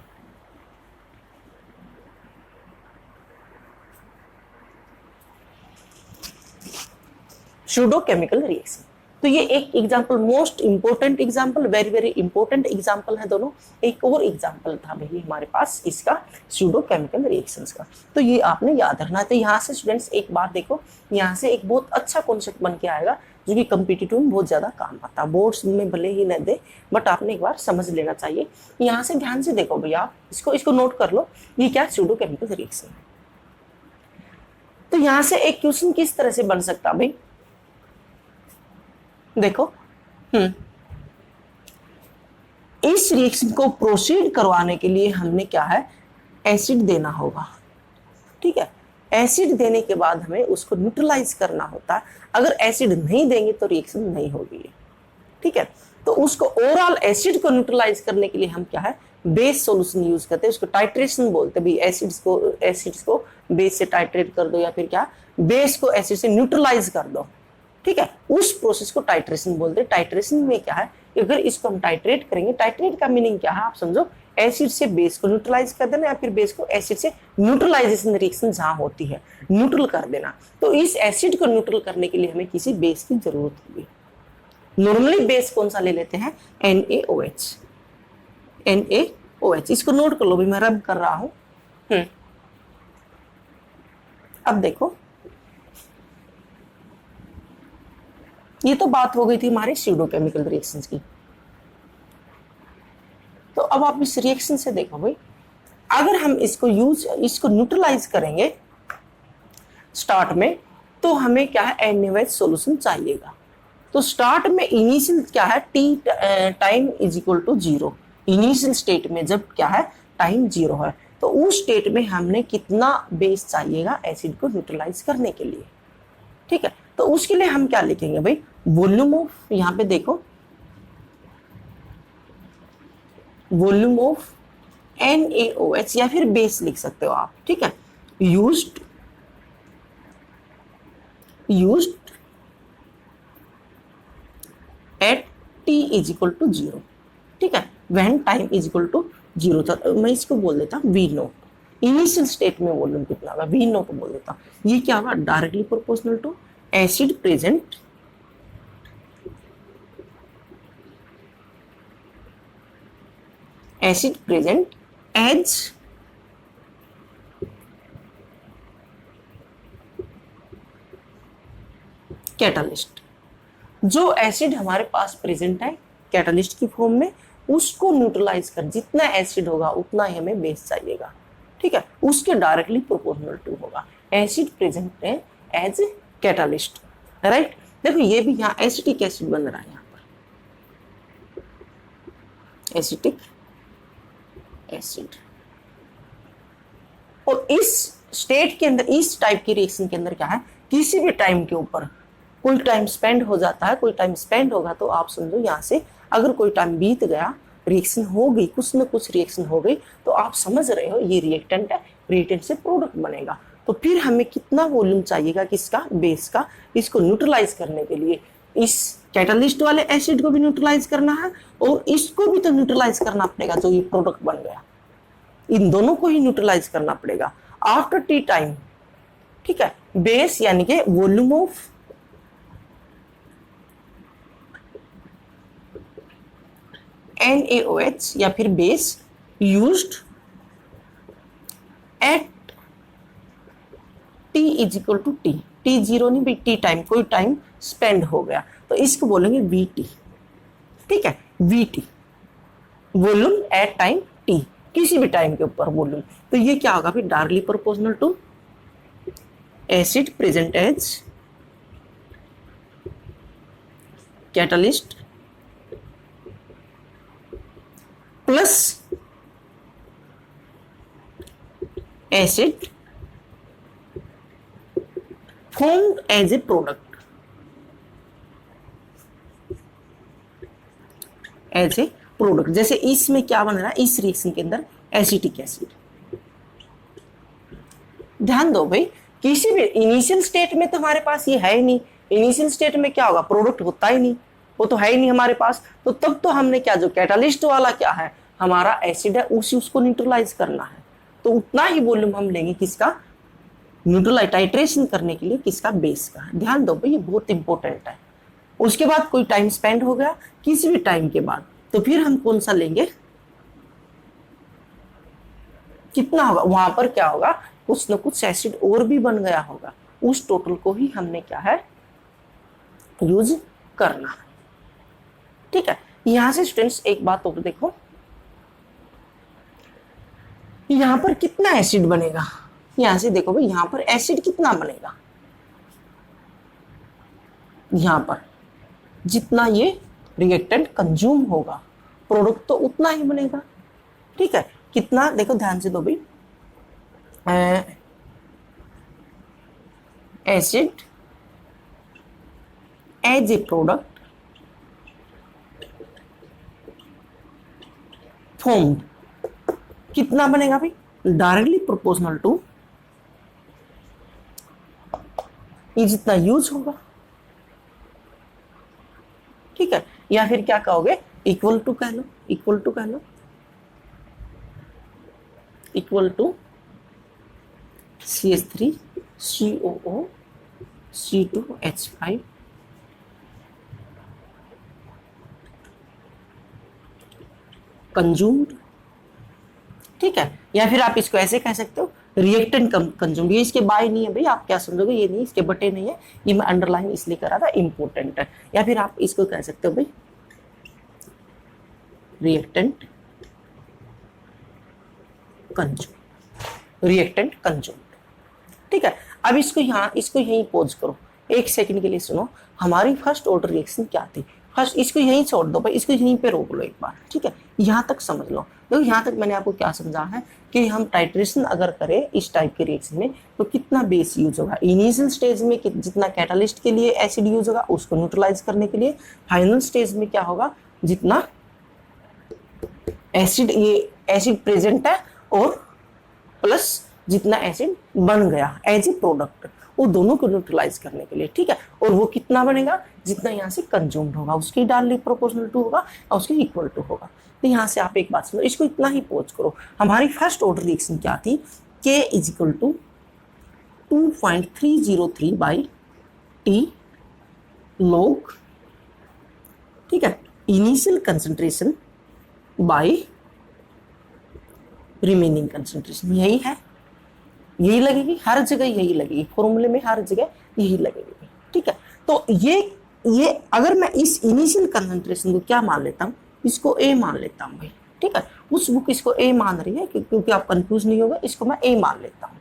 pseudo chemical reaction. तो ये एक example, most important example, very very important example है दोनों। एक और एग्जांपल था भाई हमारे पास इसका, सूडो केमिकल रिएक्शंस का, तो ये आपने याद रखना है। तो यहाँ से स्टूडेंट्स एक बार देखो, यहाँ से एक बहुत अच्छा कॉन्सेप्ट बन के आएगा, जो कि कम्पिटिटिव में बहुत ज्यादा काम आता है, बोर्ड्स में भले ही न दे, बट आपने एक बार समझ लेना चाहिए। यहाँ से ध्यान से देखो भैया, आप इसको नोट कर लो, ये क्या, सूडो केमिकल रिएक्शन है। तो यहां से एक क्वेश्चन किस तरह से बन सकता भाई, देखो इस रिएक्शन को प्रोसीड करवाने के लिए हमने क्या है, एसिड देना होगा। ठीक है, एसिड देने के बाद हमें उसको न्यूट्रलाइज करना होता है। अगर एसिड नहीं देंगे तो रिएक्शन नहीं होगी। ठीक है, तो उसको ओवरऑल एसिड को न्यूट्रलाइज करने के लिए हम क्या है, बेस सॉल्यूशन यूज करते हैं। उसको टाइट्रेशन बोलते हैं भाई, एसिड्स को बेस से टाइट्रेट कर दो, या फिर क्या, बेस को एसिड से न्यूट्रलाइज कर दो। ठीक है, उस प्रोसेस को टाइट्रेशन बोलते हैं। टाइट्रेशन में क्या है, अगर इसको हम टाइट्रेट करेंगे, टाइट्रेट का मीनिंग क्या है आप समझो, एसिड से बेस को न्यूट्रलाइज कर देना, या फिर बेस को एसिड से न्यूट्रलाइजेशन रिएक्शन जहां होती है न्यूट्रल कर देना। तो इस एसिड को न्यूट्रल करने के लिए हमें किसी बेस की जरूरत होगी। नॉर्मली बेस कौन सा ले लेते हैं, NaOH। NaOH इसको नोट कर लो भी, मैं रब कर रहा हूं। अब देखो, ये तो बात हो गई थी हमारे स्यूडो केमिकल रिएक्शंस की। तो अब आप इस रिएक्शन से देखो भाई, अगर हम इसको न्यूट्रलाइज करेंगे स्टार्ट में, तो हमें क्या है, NaOH सॉल्यूशन चाहिएगा। तो स्टार्ट में इनिशियल क्या है, t time is equal to 0। Initial state में जब क्या है, टाइम 0 है, तो उस स्टेट में हमने कितना बेस चाहिएगा एसिड को न्यूट्रलाइज करने के लिए। ठीक है, तो उसके लिए हम क्या लिखेंगे भाई, वॉल्यूम ऑफ, यहां पे देखो वॉल्यूम ऑफ NaOH, या फिर बेस लिख सकते हो आप। ठीक है, used at t is equal to 0। ठीक है, when time is equal to 0 था। मैं इसको बोल देता हूं V नोट। इनिशियल स्टेट में वॉल्यूम कितना होगा, V नोट बोल देता हूं। ये क्या होगा, directly proportional to acid present as catalyst. जो एसिड हमारे पास प्रेजेंट है कैटालिस्ट की फॉर्म में, उसको न्यूट्रलाइज कर, जितना एसिड होगा उतना ही हमें बेस चाहिएगा। ठीक है, उसके डायरेक्टली प्रोपोर्शनल टू होगा एसिड प्रेजेंट है एज कैटालिस्ट। राइट, देखो ये भी यहाँ एसिटिक एसिड बन रहा है, यहाँ पर एसिटिक एसिड। और इस स्टेट के अंदर, इस टाइप की रिएक्शन के अंदर क्या है, किसी भी टाइम के ऊपर कोई टाइम स्पेंड हो जाता है, कोई टाइम स्पेंड होगा, तो आप समझो यहाँ से अगर कोई टाइम बीत गया, रिएक्शन हो गई, कुछ न कुछ रिएक्शन हो गई, तो आप समझ रहे हो ये रिएक्टेंट है, रिएक्टेंट से प्रोडक्ट बनेगा। तो फिर हमें कितना वॉल्यूम चाहिएगा, किसका, बेस का, इसको न्यूट्रलाइज करने के लिए। इस कैटालिस्ट वाले एसिड को भी न्यूट्रलाइज करना है, और इसको भी तो न्यूट्रलाइज करना पड़ेगा, जो ये प्रोडक्ट बन गया। इन दोनों को ही न्यूट्रलाइज करना पड़ेगा आफ्टर टी टाइम। ठीक है, बेस यानी कि वॉल्यूम ऑफ NaOH या फिर base used at t is equal to t. T 0 नहीं भाई, टी टाइम, कोई टाइम स्पेंड हो गया, तो इसको बोलेंगे VT। ठीक है, VT volume at time t, किसी भी टाइम के ऊपर वॉल्यूम। तो ये क्या होगा फिर, directly proportional to acid present as catalyst plus acid formed as a product, as a product. जैसे इसमें क्या बन रहा है, इस रिएक्शन के अंदर एसिटिक एसिड। ध्यान दो भाई, किसी भी इनिशियल स्टेट में तो हमारे पास ये है ही नहीं। इनिशियल स्टेट में क्या होगा, प्रोडक्ट होता ही नहीं, वो तो है ही नहीं हमारे पास। तो तब तो हमने क्या, जो कैटालिस्ट वाला क्या है हमारा एसिड है, उसको न्यूट्रलाइज करना है। तो उतना ही वॉल्यूम हम लेंगे, किसका, न्यूट्रलाइज, टाइट्रेशन करने के लिए, किसका, बेस का। ध्यान दो भाई, ये बहुत इंपॉर्टेंट है। उसके बाद कोई टाइम स्पेंड हो गया, किसी भी टाइम के बाद, तो फिर हम कौन सा लेंगे, कितना होगा, वहां पर क्या होगा, कुछ न कुछ एसिड और भी बन गया होगा, उस टोटल को ही हमने क्या है, यूज करना है। ठीक है, यहां से स्टूडेंट्स एक बात और देखो, यहां पर कितना एसिड बनेगा, यहां से देखो भाई, यहां पर एसिड कितना बनेगा, यहां पर जितना ये रिएक्टेंट कंज्यूम होगा प्रोडक्ट तो उतना ही बनेगा। ठीक है, कितना देखो ध्यान से दो भाई, acid as a product formed कितना बनेगा भाई, डायरेक्टली प्रोपोर्शनल टू ये जितना यूज होगा। ठीक है, या फिर क्या कहोगे, इक्वल टू कह लो, इक्वल टू कह लो, equal to CH3 COO C2H5 consumed. ठीक है, या फिर आप इसको ऐसे कह सकते हो, रिएक्टेंट कंज्यूम्ड। ये इसके बाय नहीं है भाई, आप क्या समझोगे, ये नहीं, इसके बटे नहीं है, ये मैं अंडरलाइन इसलिए करा था, इंपॉर्टेंट है। या फिर आप इसको कह सकते हो भाई, रिएक्टेंट कंज्यूम, रिएक्टेंट कंज्यूम। ठीक है, अब इसको यहाँ, इसको यहीं पॉज करो, एक सेकंड के लिए सुनो, हमारी फर्स्ट ऑर्डर रिएक्शन क्या थी। फर्स्ट इसको यहीं छोड़ दो भाई, इसको यहीं पे रोक लो एक बार। ठीक है, यहाँ तक समझ लो। तो यहाँ तक मैंने आपको क्या समझा है कि हम टाइट्रेशन अगर करें इस टाइप के रिएक्शन में तो कितना बेस यूज होगा। इनिशियल स्टेज में जितना कैटालिस्ट के लिए एसिड यूज होगा उसको न्यूट्रलाइज करने के लिए, फाइनल स्टेज में क्या होगा, जितना एसिड, ये एसिड प्रेजेंट है और प्लस जितना एसिड बन गया एज ए प्रोडक्ट, वो दोनों को न्यूट्रलाइज करने के लिए। ठीक है, और वो कितना बनेगा, जितना यहाँ से कंज्यूम्ड होगा उसकी डायरेक्टली प्रोपोर्शनल टू होगा और उसके इक्वल टू होगा। तो यहाँ से आप एक बात सुनो, इसको इतना ही पोज करो। हमारी फर्स्ट ऑर्डर रिएक्शन क्या थी, K is equal to 2.303 by t log, ठीक है, initial concentration by remaining concentration. यही है, यही लगेगी हर जगह, यही लगेगी फॉर्मूले में, हर जगह यही लगेगी। ठीक है, तो ये अगर मैं इस इनिशियल कंसंट्रेशन को क्या मान लेता हूँ, इसको A मान लेता हूँ भाई। ठीक है, उस बुक इसको A मान रही है क्योंकि आप कंफ्यूज नहीं होगा, इसको मैं A मान लेता हूँ।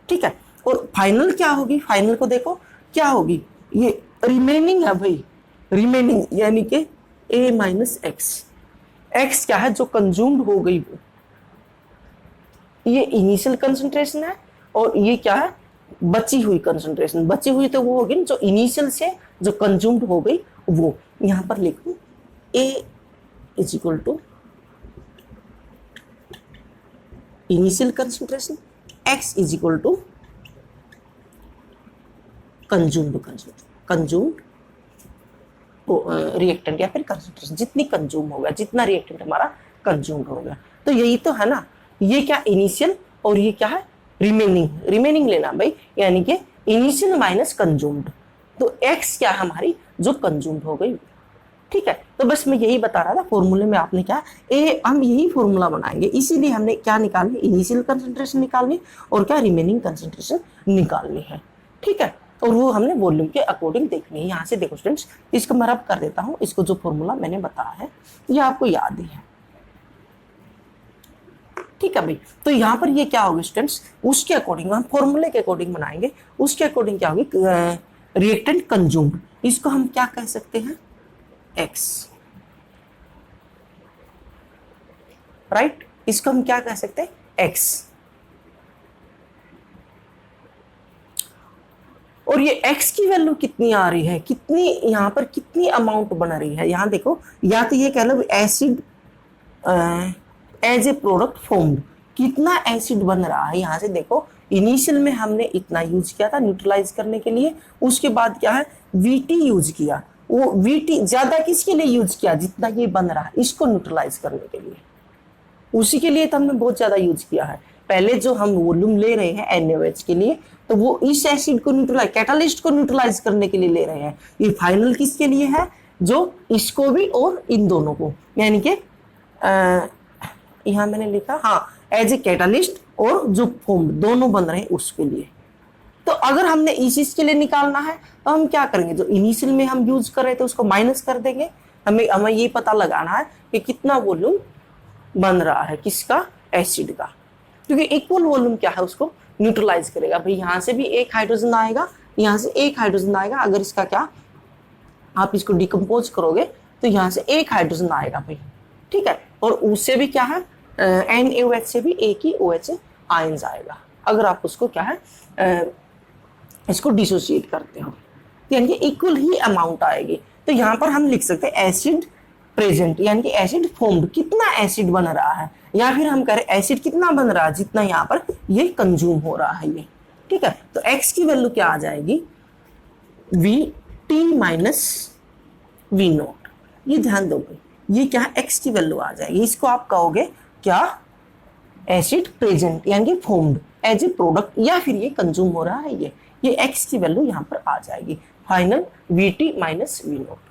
ठीक है, और फाइनल क्या होगी, फाइनल को देखो क्या होगी, ये रिमेनिंग है भाई, रिमेनिंग यानी कि A माइनस एक्स। एक्स क्या है, जो कंज्यूम्ड हो गई वो, ये इनिशियल कंसंट्रेशन है, और ये क्या है, बची हुई कंसंट्रेशन। बची हुई तो वो होगी ना जो इनिशियल से जो कंज्यूम्ड हो गई वो। यहां पर लिखूं A is equal to initial concentration, X is equal to consumed reactant या फिर कंसंट्रेशन, जितनी कंज्यूम हो गया, जितना रिएक्टेंट हमारा कंज्यूम्ड हो गया। तो यही तो है ना, ये क्या इनिशियल और ये क्या है रिमेनिंग। रिमेनिंग लेना भाई, यानी कि इनिशियल माइनस कंज्यूम्ड, तो एक्स क्या है हमारी, जो कंज्यूम्ड हो गई। ठीक है, तो बस मैं यही बता रहा था, फॉर्मूले में आपने क्या हम यही फॉर्मूला बनाएंगे, इसीलिए हमने क्या निकालनी, इनिशियल कंसंट्रेशन निकालनी और क्या रिमेनिंग कंसंट्रेशन निकालनी है। ठीक है, और वो हमने वॉल्यूम के अकॉर्डिंग देखनी है। यहाँ से देखो स्टूडेंट्स, इसको मैं रब कर देता हूँ, इसको जो फॉर्मूला मैंने बताया है ये आपको याद ही है। ठीक है भाई, तो यहाँ पर ये क्या होगी स्टूडेंट्स, उसके अकॉर्डिंग हम फॉर्मूले के अकॉर्डिंग बनाएंगे, उसके अकॉर्डिंग क्या होगी, रिएक्टेंट कंज्यूम्ड, इसको हम क्या कह सकते हैं, एक्स। राइट, इसको हम क्या कह सकते हैं, एक्स। और ये x की वैल्यू कितनी आ रही है, कितनी यहाँ पर कितनी अमाउंट बन रही है, यहाँ देखो, या तो ये कह लो acid as a product formed, कितना एसिड बन रहा है। यहाँ से देखो, इनिशियल में हमने इतना यूज किया था न्यूट्रलाइज करने के लिए, उसके बाद क्या है Vt यूज किया, वो Vt ज्यादा किसके लिए यूज किया, जितना ये बन रहा है इसको न्यूट्रलाइज करने के लिए, उसी के लिए तो हमने बहुत ज्यादा यूज किया है। पहले जो हम वॉल्यूम ले रहे हैं NaOH के लिए, तो वो इस एसिड को न्यूट्रलाइज, कैटालिस्ट को न्यूट्रलाइज करने के लिए ले रहे हैं। ये फाइनल किसके लिए है, जो इसको भी और इन दोनों को, यानी कि यहाँ मैंने लिखा हाँ, एज ए कैटालिस्ट और जो फॉर्म दोनों बन रहे हैं उसके लिए। तो अगर हमने इस चीज के लिए निकालना है तो हम क्या करेंगे, जो इनिशियल में हम यूज कर रहे थे उसको माइनस कर देंगे। हमें ये पता लगाना है कि कितना वॉल्यूम बन रहा है किसका, एसिड का, क्योंकि इक्वल वॉल्यूम क्या है उसको न्यूट्रलाइज करेगा। भाई यहाँ से भी एक हाइड्रोजन आएगा, यहाँ से एक हाइड्रोजन आएगा, अगर इसका क्या आप इसको डिकम्पोज करोगे तो यहाँ से एक हाइड्रोजन आएगा भाई, ठीक है। और उससे भी क्या है NaOH से भी एक ही OH आयंस आएगा, अगर आप उसको क्या है इसको डिसोसिएट करते हो, यानी कि इक्वल ही अमाउंट आएगी। तो यहाँ पर हम लिख सकते हैं एसिड प्रेजेंट, यानी कि एसिड फॉर्म्ड, कितना एसिड बन रहा है, या फिर हम करें एसिड कितना बन रहा है जितना यहाँ पर ये कंज्यूम हो रहा है ये, ठीक है। तो x की वैल्यू क्या आ जाएगी Vt माइनस V नोट, ये ध्यान दो भाई, ये क्या है x की वैल्यू आ जाएगी। इसको आप कहोगे क्या एसिड प्रेजेंट यानी कि फॉर्म्ड एज ए प्रोडक्ट, या फिर ये कंज्यूम हो रहा है ये x की वैल्यू यहाँ पर आ जाएगी final Vt minus V note.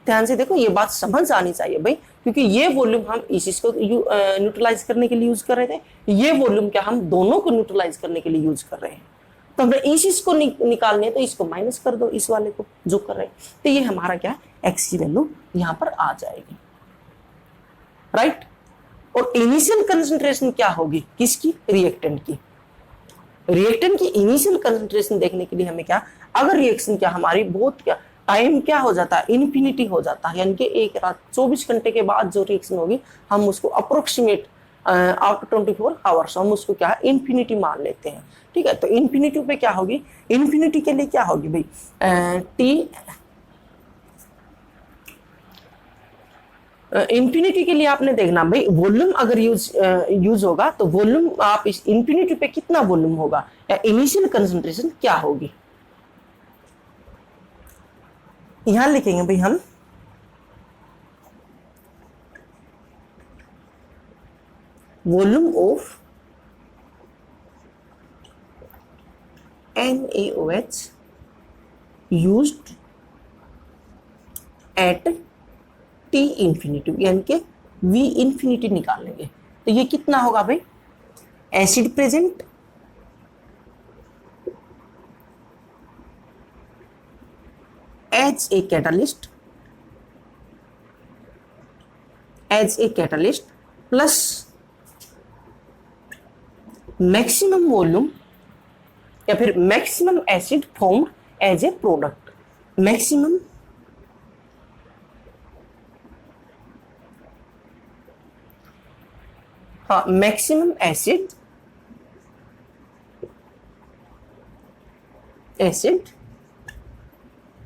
ध्यान से देखो, ये बात समझ आनी चाहिए भाई, क्योंकि ये वॉल्यूम हम इस चीज को न्यूट्रलाइज करने के लिए यूज कर रहे थे, ये वॉल्यूम क्या हम दोनों को न्यूट्रलाइज करने के लिए यूज कर रहे हैं। तो हमें इस चीज को निकालने है तो इसको माइनस कर दो इस वाले को जो कर रहे हैं, तो ये हमारा क्या एक्स की वैल्यू यहाँ पर आ जाएगी, राइट। और इनिशियल कंसंट्रेशन क्या होगी किसकी, रिएक्टेंट की। रिएक्टेंट की इनिशियल कंसंट्रेशन देखने के लिए हमें क्या, अगर रिएक्शन क्या हमारी बहुत क्या टाइम क्या हो जाता है इन्फिनिटी हो जाता है, यानी कि एक रात 24 घंटे के बाद जो रिएक्शन होगी हम उसको अप्रोक्सीमेट आफ्टर 24 आवर्स हम उसको क्या है इन्फिनिटी मान लेते हैं, ठीक है। तो इन्फिनिटी पे क्या होगी, इन्फिनिटी के लिए क्या होगी भाई टी, इन्फिनिटी के लिए आपने देखना भाई वॉल्यूम अगर यूज होगा तो वॉल्यूम आप इस इन्फिनिटी पे कितना वॉल्यूम होगा या इनिशियल कंसंट्रेशन क्या होगी, यहां लिखेंगे भाई हम volume of NaOH used at T infinity, यानी कि V इंफिनिटी निकालेंगे। तो ये कितना होगा भाई, acid present as a catalyst plus maximum volume या फिर maximum acid formed as a product, maximum maximum acid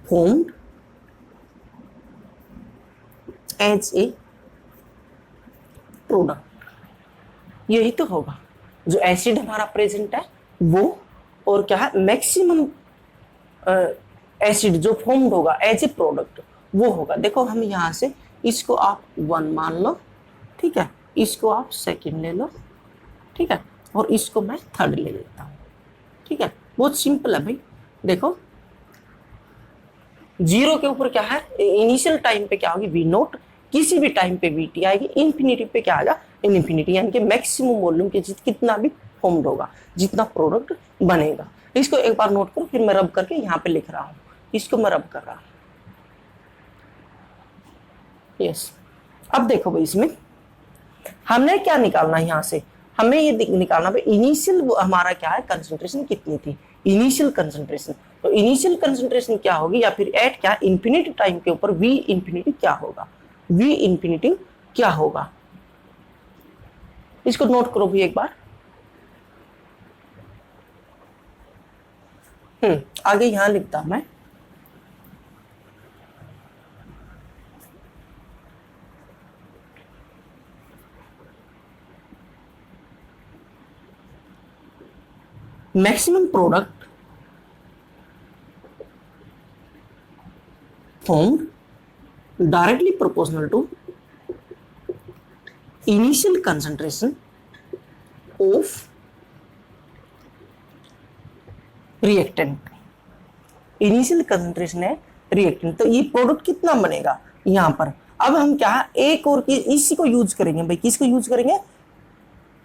formed as a product, यही तो होगा जो एसिड हमारा प्रेजेंट है वो, और क्या है मैक्सिमम एसिड जो फॉर्म्ड होगा एज ए प्रोडक्ट वो होगा। देखो हम यहां से इसको आप 1 मान लो, ठीक है, इसको आप सेकंड ले लो, ठीक है, और इसको मैं थर्ड ले लेता हूं, ठीक है। बहुत सिंपल है भाई, देखो 0 के ऊपर क्या है इनिशियल टाइम पे क्या होगी V नोट, किसी भी टाइम पे Vt आएगी, इन्फिनिटी पे क्या आएगा इन्फिनिटी, यानी कि मैक्सिमम वॉल्यूम के कितना भी फॉर्म्ड होगा जितना प्रोडक्ट बनेगा। इसको एक बार नोट करो, फिर मैं रब करके यहाँ पे लिख रहा हूँ, इसको मैं रब कर रहा हूँ, यस। अब देखो भाई इसमें हमने क्या निकालना है, यहाँ से हमें ये निकालना है इनिशियल हमारा क्या है कंसंट्रेशन कितनी थी, इनिशियल कंसंट्रेशन। तो इनिशियल कंसंट्रेशन क्या होगी, या फिर एट क्या इंफिनिटी टाइम के ऊपर V इंफिनिटी क्या होगा, V इंफिनिटी क्या होगा, इसको नोट करो भी एक बार। आगे यहां लिखता मैं maximum product formed directly proportional to initial concentration of reactant, initial concentration है रिएक्टेंट। तो ये प्रोडक्ट कितना बनेगा यहां पर, अब हम क्या एक और इसी को यूज करेंगे भाई, किसको यूज करेंगे,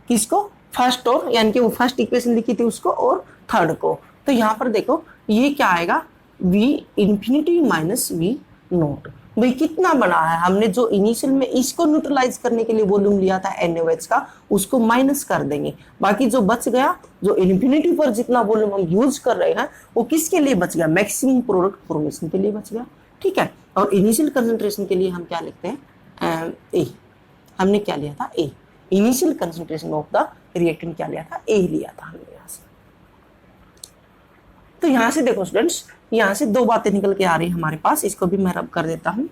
किसको, फर्स्ट और, यानी कि वो फर्स्ट इक्वेशन लिखी थी उसको और थर्ड को। तो यहां पर देखो ये क्या आएगा V infinity minus V note, भाई कितना बना है, हमने जो इनिशियल में इसको न्यूट्रलाइज करने के लिए वॉल्यूम लिया था NaOH का, उसको माइनस कर देंगे। बाकी जो बच गया, जो इन्फिनिटी पर जितना वॉल्यूम हम यूज कर रहे हैं, वो किसके लिए बच गया, मैक्सिमम प्रोडक्ट फॉर्मेशन के लिए बच गया। ठीक है, और इनिशियल कंसंट्रेशन के लिए हम क्या लिखते हैं, ए। हमने क्या लिया था, a. Initial concentration of the reactant क्या लिया था, ए लिया था हमने यहाँ से। तो यहां से देखो स्टूडेंट्स, यहां से दो बातें निकल के आ रही है हमारे पास, इसको भी मैं रब कर देता हूं।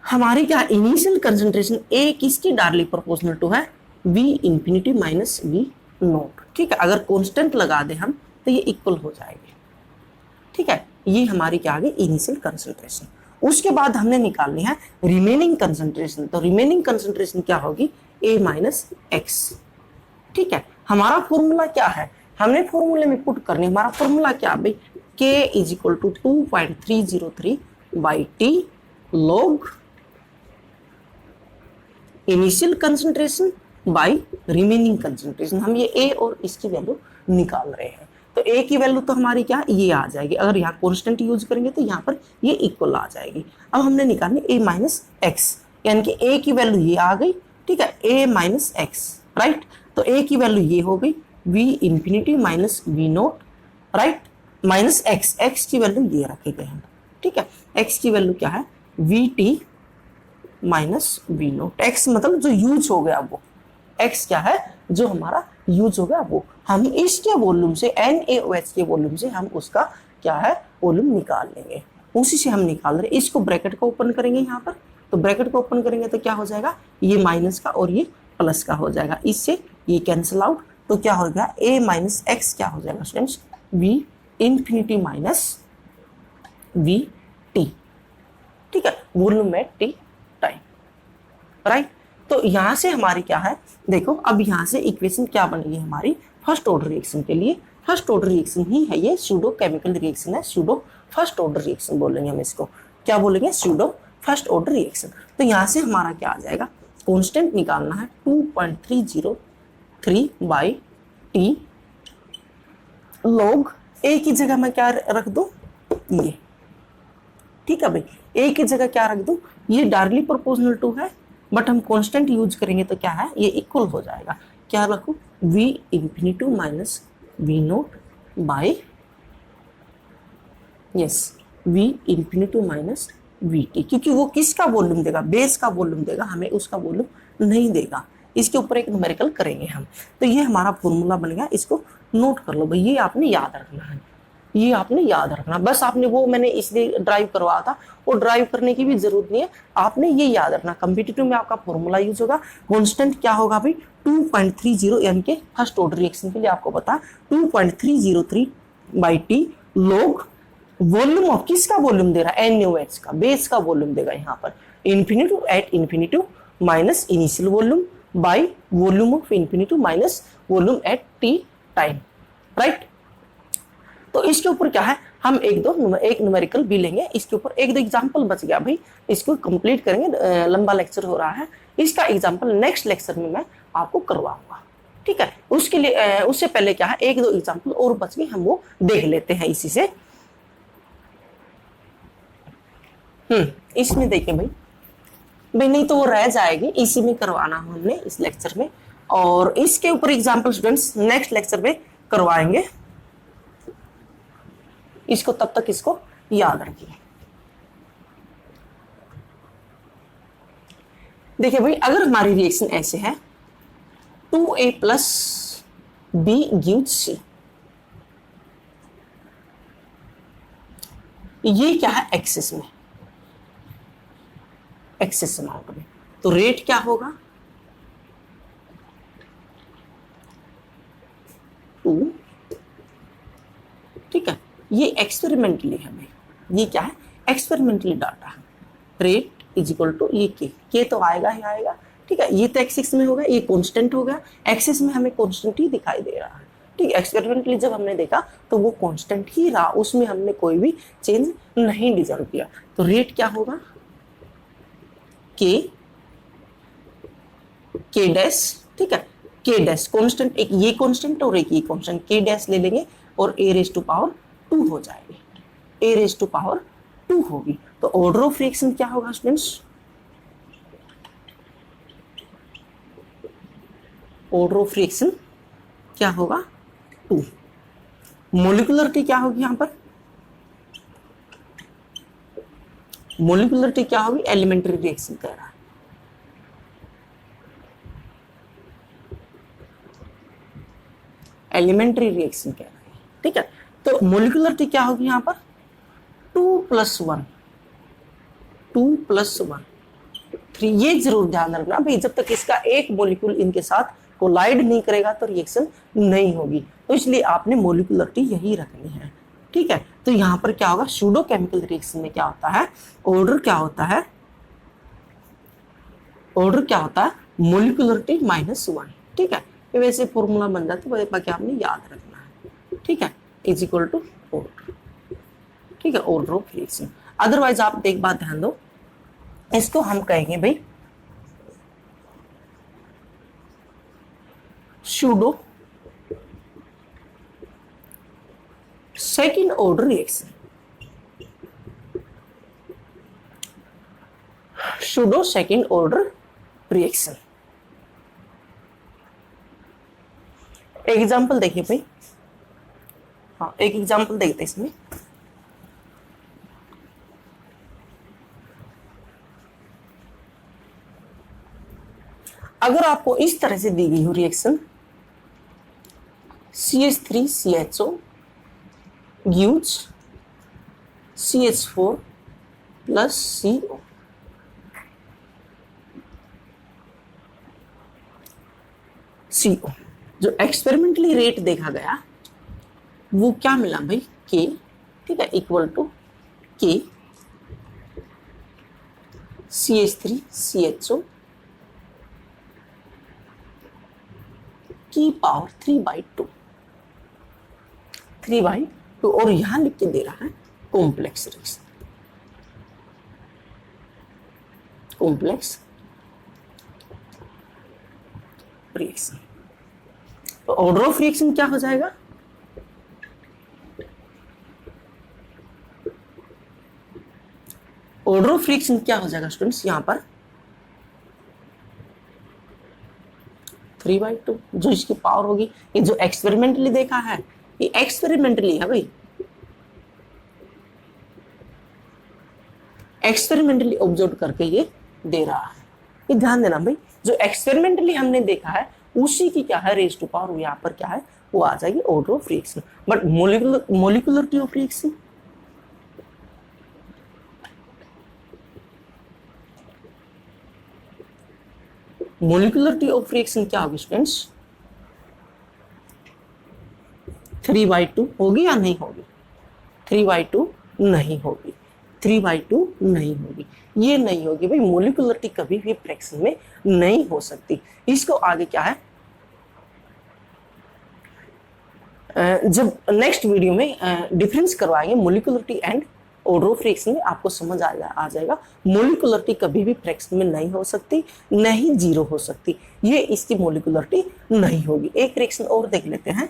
हमारी क्या इनिशियल कंसंट्रेशन ए किसकी डायरेक्टली प्रोपोर्शनल टू है, V infinity minus V not. ठीक है, अगर कांस्टेंट लगा दे हम तो ये इक्वल हो जाएगी। ठीक है, ये हमारी क्या आ गई इनिशियल कंसंट्रेशन। उसके बाद हमने निकालनी है रिमेनिंग कंसंट्रेशन। तो रिमेनिंग कंसंट्रेशन क्या होगी, A माइनस एक्स। ठीक है, हमारा फॉर्मूला क्या है, हमने फॉर्मूले में पुट करनी, हमारा फॉर्मूला क्या भाई, K is equal to 2.303 by t log initial concentration by remaining concentration. हम ये A और इसकी वैल्यू निकाल रहे हैं। तो A की वैल्यू तो हमारी क्या ये आ जाएगी, अगर यहाँ कांस्टेंट यूज करेंगे तो यहाँ पर ये इक्वल आ जाएगी। अब हमने निकालनी A माइनस एक्स, यानी कि A की वैल्यू ये आ गई। ठीक है, A माइनस एक्स, राइट। तो A की वैल्यू ये हो गई V infinity minus V note, right, minus x. X की वैल्यू ये रखे गए हैं। ठीक है, एक्स की वैल्यू क्या है, VT minus V note. X मतलब जो यूज हो गया वो, एक्स क्या है जो हमारा यूज हो गया वो, हम इसके वॉल्यूम से NaOH के वॉल्यूम से हम उसका क्या है वॉल्यूम निकाल लेंगे, उसी से हम निकाल रहे। इसको ब्रैकेट को ओपन करेंगे यहाँ पर, तो ब्रैकेट को ओपन करेंगे तो क्या हो जाएगा, ये माइनस का और ये प्लस का हो जाएगा, इससे ये कैंसिल आउट। तो क्या हो गया, A माइनस एक्स क्या हो जाएगा students, V infinity minus V T. ठीक है, volume at T time, right. तो यहां से हमारी क्या है, देखो अब यहां से इक्वेशन क्या बनेगी हमारी फर्स्ट ऑर्डर रिएक्शन के लिए। फर्स्ट ऑर्डर रिएक्शन ही है ये, सूडो केमिकल रिएक्शन है, सूडो फर्स्ट ऑर्डर रिएक्शन बोलेंगे हम इसको, क्या बोलेंगे, सूडो फर्स्ट ऑर्डर रिएक्शन। तो यहां से हमारा क्या आ जाएगा, कांस्टेंट निकालना है 2.303 बाई टी लॉग ए की जगह मैं क्या रख दूं, ये। ठीक है भाई, ए की जगह क्या रख दूं, ये डायरेक्टली प्रोपोर्शनल टू है, बट हम कांस्टेंट यूज करेंगे तो क्या है, ये इक्वल हो जाएगा। क्या रखूं, V infinity minus V note by, yes, V infinity minus V T, क्योंकि वो किसका वॉल्यूम देगा, बेस का वॉल्यूम देगा, हमें उसका वॉल्यूम नहीं देगा। इसके ऊपर एक न्यूमेरिकल करेंगे हम। तो ये हमारा फॉर्मूला बन गया, इसको नोट कर लो भाई, ये आपने याद रखना है, ये आपने याद रखना। बस आपने वो मैंने इसलिए ड्राइव करवाया था, वो ड्राइव करने की भी जरूरत नहीं है, आपने ये याद रखना। कॉम्पिटिटिव में आपका फॉर्मूला यूज होगा, कांस्टेंट क्या होगा भाई 2.30, यानी कि फर्स्ट ऑर्डर रिएक्शन के लिए आपको पता 2.303 by t log volume of, किसका वॉल्यूम दे रहा है, NaOH का, बेस का वॉल्यूम देगा यहाँ पर, infinity at infinity minus initial volume by volume of infinity minus volume at T time, right. तो इसके ऊपर क्या है, हम एक न्यूमेरिकल भी लेंगे, इसके ऊपर एक दो एग्जांपल बच गया भाई, इसको कंप्लीट करेंगे, लंबा लेक्चर हो रहा है, इसका एग्जांपल नेक्स्ट लेक्चर में मैं आपको करवाऊंगा। ठीक है, उसके लिए उससे पहले क्या है, एक दो एग्जांपल और बच गए, हम वो देख लेते हैं इसी से। इसमें देखें भाई नहीं तो वो रह जाएगी, इसी में करवाना हमने इस लेक्चर में, और इसके ऊपर एग्जांपल स्टूडेंट्स नेक्स्ट लेक्चर में करवाएंगे। इसको तब तक इसको याद रखिए। देखिए भाई, अगर हमारी रिएक्शन ऐसे है 2A plus B gives C, ये क्या है एक्सेस में, एक्सेस अमाउंट में, तो रेट क्या होगा 2। ठीक है, ये एक्सपेरिमेंटली है भाई, ये क्या है एक्सपेरिमेंटली डाटा है, रेट इज इक्वल टू ये के तो आएगा ही आएगा। ठीक है, ये तो एक्सिस में होगा, ये कांस्टेंट हो गया, एक्सिस में हमें कांस्टेंट ही दिखाई दे रहा है। ठीक है, एक्सपेरिमेंटली जब हमने देखा तो वो कांस्टेंट ही रहा, उसमें हमने कोई भी चेंज नहीं डिजर्व किया। तो रेट क्या होगा के डैश, ठीक है, के डैश कांस्टेंट, एक ये कांस्टेंट और एक ये कांस्टेंट, के डैश ले लेंगे और a रेज टू पावर 2 हो जाएगी, a रेज टू पावर 2 होगी। तो ऑर्डर ऑफ रिएक्शन क्या होगा स्टूडेंट्स? ऑर्डर ऑफ रिएक्शन क्या होगा? 2। मोलिकुलरिटी क्या होगी यहां पर? मोलिकुलरिटी क्या होगी? एलिमेंट्री रिएक्शन कह रहा है। एलिमेंट्री रिएक्शन कह रहा है, ठीक है। तो मोलिकुलरिटी क्या होगी यहां पर? 2+1, 2+1 3। ये जरूर ध्यान रखना भाई, जब तक इसका एक मोलिक्यूल इनके साथ कोलाइड नहीं करेगा तो रिएक्शन नहीं होगी, तो इसलिए आपने मोलिकुलरिटी यही रखनी है, ठीक है। तो यहां पर क्या होगा? सूडो केमिकल रिएक्शन में क्या होता है? ऑर्डर क्या होता है? ऑर्डर क्या होता है? मोलिकुलरिटी -1, ठीक है। ये वैसे फॉर्मूला बन जाता है, बाकी आपने याद रखना है, ठीक है, इज इक्वल टू ऑर्डर, ठीक है, ऑर्डर ऑफ रिएक्शन। अदरवाइज आप एक बात ध्यान दो, इसको हम कहेंगे भाई pseudo second order reaction, pseudo second order reaction. Example देखिए भाई, हाँ एक एग्जाम्पल देखते हैं इसमें। अगर आपको इस तरह से दी गई हो reaction CH3CHO gives CH4 plus CO, CO जो एक्सपेरिमेंटली रेट देखा गया वो क्या मिला भाई? K, ठीक है, इक्वल टू K CH3CHO की पावर 3/2, 3/2, और यहां लिख के दे रहा है कॉम्प्लेक्स रिएक्शन, कॉम्प्लेक्स रिएक्शन। तो ऑर्डर ऑफ रिएक्शन क्या हो जाएगा? ऑर्डर ऑफ रिएक्शन क्या हो जाएगा स्टूडेंट्स? यहां पर 3/2 जो इसकी पावर होगी, ये जो एक्सपेरिमेंटली देखा है ये एक्सपेरिमेंटली है भाई, एक्सपेरिमेंटली ऑब्जर्व करके ये दे रहा है। ये ध्यान देना भाई, जो एक्सपेरिमेंटली हमने देखा है उसी की क्या है? रेज टू पावर यहाँ पर क्या है? वो आ जाएगी order of reaction. But molecularity of reaction, molecularity of reaction क्या होगी स्टूडेंट्स? 3/2 होगी या नहीं होगी? 3/2 नहीं होगी, 3/2 नहीं होगी, ये नहीं होगी भाई। मोलिकुलरिटी कभी भी फ्रैक्शन में नहीं हो सकती। इसको आगे क्या है, जब नेक्स्ट वीडियो में डिफरेंस करवाएंगे molecularity and order of reaction में, आपको समझ आ जाएगा मोलिकुलरिटी कभी भी फ्रैक्शन में नहीं हो सकती, नहीं जीरो हो सकती, ये इसकी मोलिकुलरिटी नहीं होगी। एक रिएक्शन और देख लेते हैं,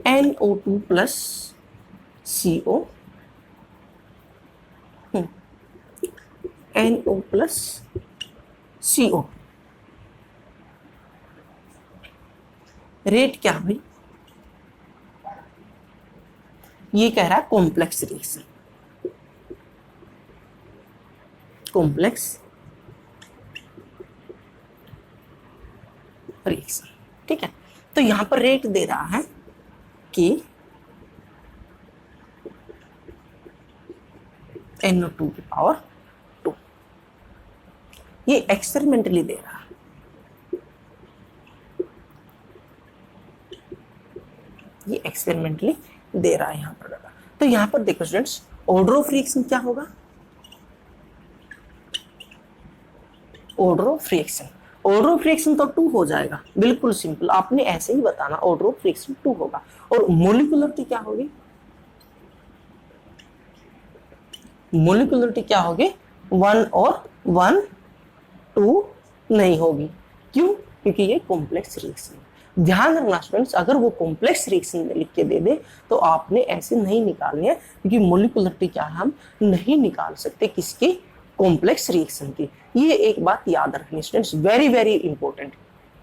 NO2 plus CO, NO plus CO, rate क्या भाई? ये कह रहा है कॉम्प्लेक्स रिएक्शन, कॉम्प्लेक्स रिएक्शन, ठीक है। तो यहां पर रेट दे रहा है कि NO2 की पावर 2, ये एक्सपेरिमेंटली दे रहा है, ये एक्सपेरिमेंटली दे रहा है यहां पर। तो यहां पर देखो स्टूडेंट्स, ऑर्डर ऑफ रिएक्शन क्या होगा? Order of reaction, order of reaction तो 2 हो जाएगा, बिल्कुल सिंपल, आपने ऐसे ही बताना, ऑर्डर ऑफ रिएक्शन 2 होगा। और मोलिकुलरिटी क्या होगी? मोलिकुलरिटी क्या होगी? 1 और 1 2 नहीं होगी। क्यों? क्योंकि ये कॉम्प्लेक्स रिएक्शन है। ध्यान रखना स्टूडेंट्स, अगर वो कॉम्प्लेक्स रिएक्शन में लिख के दे दे तो आपने ऐसे नहीं निकालनी है, क्योंकि मोलिकुलरिटी क्या हम नहीं निकाल सकते किसकी, कॉम्प्लेक्स रिएक्शन की। ये एक बात याद रखनी students, very very important,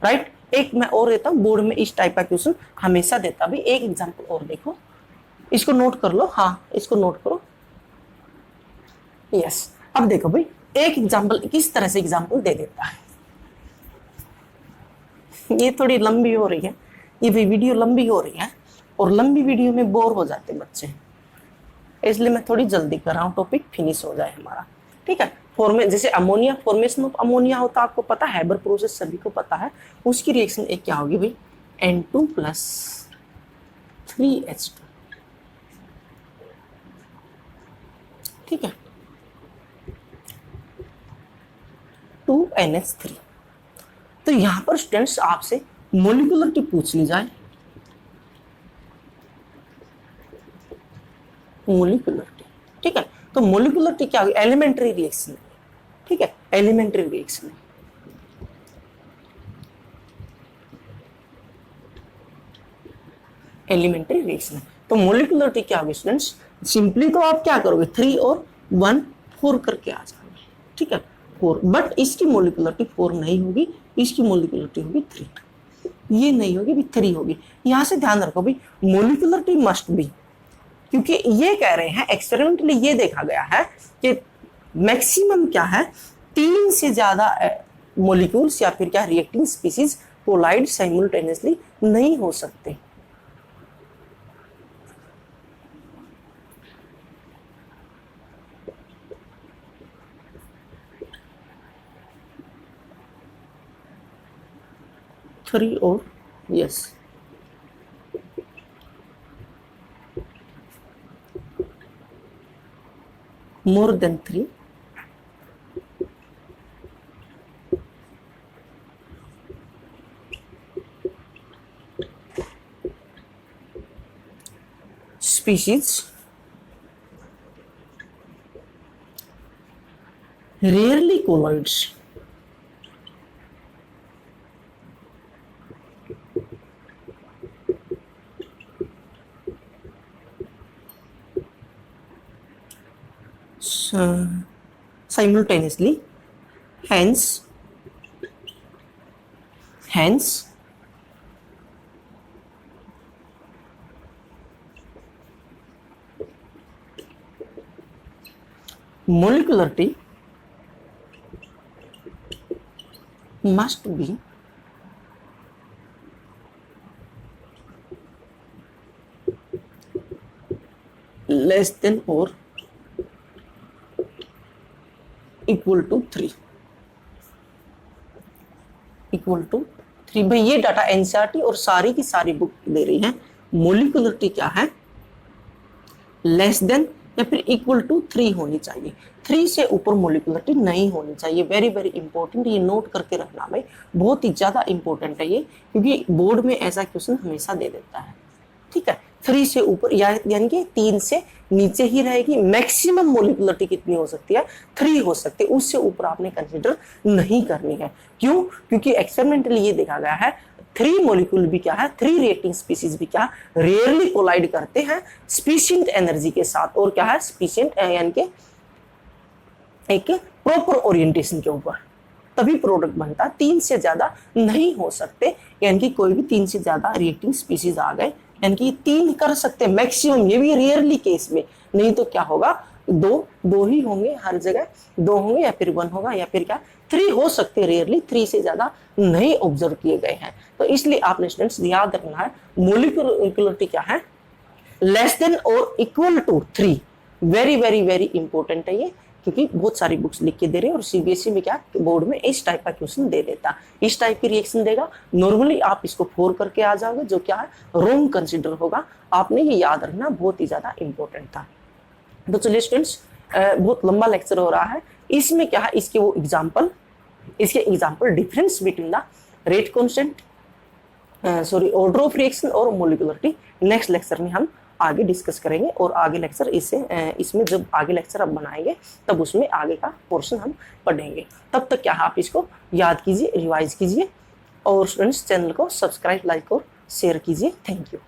right. एक मैं और देता हूँ, बोर्ड में इस टाइप का क्वेश्चन हमेशा देता भी। एक एग्जाम्पल और देखो, इसको नोट कर लो, हाँ इसको नोट करो, यस। अब देखो भाई, एक एग्जाम्पल किस तरह से एग्जाम्पल दे देता है। ये थोड़ी लंबी हो रही है, ये भी वीडियो लंबी हो रही है, और लंबी वीडियो में बोर हो जाते बच्चे, इसलिए मैं थोड़ी जल्दी कर रहा हूँ, टॉपिक फिनिश हो जाए हमारा, ठीक है। जैसे अमोनिया, फॉर्मेशन ऑफ अमोनिया होता है, आपको पता है, हैबर प्रोसेस सभी को पता है। उसकी रिएक्शन एक क्या होगी भाई, N2 + 3H2, ठीक है, 2NH3। तो यहां पर स्टूडेंट्स आपसे मोलिकुलरिटी पूछ ली जाए, मोलिकुलरिटी, ठीक है। तो मोलिकुलरिटी क्या होगी, एलिमेंट्री रिएक्शन, ठीक है, एलिमेंट्री रिएक्शन। एलिमेंट्री रिएक्शन, तो मोलिकुलरिटी क्या होगी स्टूडेंट्स, सिंपली तो आप क्या करोगे, 3 और 1 4 करके आ जाओगे, ठीक है, 4। बट इसकी मोलिकुलरिटी 4 नहीं होगी, इसकी मोलिकुलरिटी होगी 3, ये नहीं होगी भी 3 होगी। यहां से ध्यान रखो भाई, मोलिकुलरिटी मस्ट बी, क्योंकि ये कह रहे हैं एक्सपेरिमेंटली ये देखा गया है कि मैक्सिमम क्या है, 3 से ज्यादा मॉलिक्यूल्स या फिर क्या रिएक्टिंग स्पीसीज कोलाइड साइमल्टेनियसली नहीं हो सकते। थ्री और yes, more than 3, species rarely collides, simultaneously, hence molecularity must be less than or equal to 3, equal to 3। भाई ये डाटा एनसीईआरटी और सारी की सारी बुक दे रही है, मोलिकुलरिटी क्या है, लेस देन या फिर इक्वल टू 3 होनी चाहिए, 3 से ऊपर मोलिकुलरिटी नहीं होनी चाहिए। वेरी वेरी इंपॉर्टेंट, ये नोट करके रखना भाई, बहुत ही ज्यादा इंपॉर्टेंट है ये, क्योंकि बोर्ड में ऐसा क्वेश्चन हमेशा दे देता है, ठीक है। 3 से ऊपर यानी कि 3 से नीचे ही रहेगी। मैक्सिमम मोलिकुलरिटी कितनी हो सकती है, 3 हो सकती है, उससे ऊपर आपने कंसीडर नहीं करनी है। क्यों? क्योंकि एक्सपेरिमेंटली ये देखा गया है 3 मॉलिक्यूल भी क्या है, 3 रिएक्टिंग स्पीसीज भी क्या रेयरली कोलाइड करते हैं स्पीशिएंट एनर्जी के साथ, और क्या है स्पीशिएंट यानी कि एक प्रॉपर ओरिएंटेशन के ऊपर, तभी प्रोडक्ट बनता है। 3 से ज्यादा नहीं हो सकते, यानी कि कोई भी 3 से ज्यादा रिएक्टिंग स्पीसीज आ गए, यानी कि 3 कर सकते मैक्सिमम, ये भी रेयरली केस में, नहीं तो क्या होगा, 2 ही होंगे हर जगह, 2 होंगे या फिर 1 होगा या फिर क्या 3 हो सकते, रेयरली 3 से ज्यादा नहीं ऑब्जर्व किए गए हैं। तो इसलिए आपने स्टूडेंट्स याद रखना है, मोलिकुलरिटी क्या है, लेस देन और equal to 3। Very very very important है ये, क्योंकि बहुत सारी बुक्स लिख के दे रहे हैं, और सीबीएसई में क्या बोर्ड में इस टाइप का क्वेश्चन दे देता, इस टाइप की रिएक्शन देगा, नॉर्मली आप इसको 4 करके आ जाओगे, जो क्या है रॉन्ग कंसीडर होगा। आपने ये याद रखना, बहुत ही ज्यादा इंपॉर्टेंट था। तो चलिए स्टूडेंट्स, बहुत लंबा लेक्चर हो रहा है, इसमें क्या है, इसके example difference between the rate constant, order of reaction और मोलिकुलरिटी नेक्स्ट लेक्चर में हम आगे डिस्कस करेंगे और आगे लेक्चर इसमें जब आगे लेक्चर आप बनाएंगे तब उसमें आगे का पोर्शन हम पढ़ेंगे। तब तक क्या आप इसको याद कीजिए, रिवाइज कीजिए और स्टूडेंट्स चैनल को सब्सक्राइब, लाइक और शेयर कीजिए। Thank you.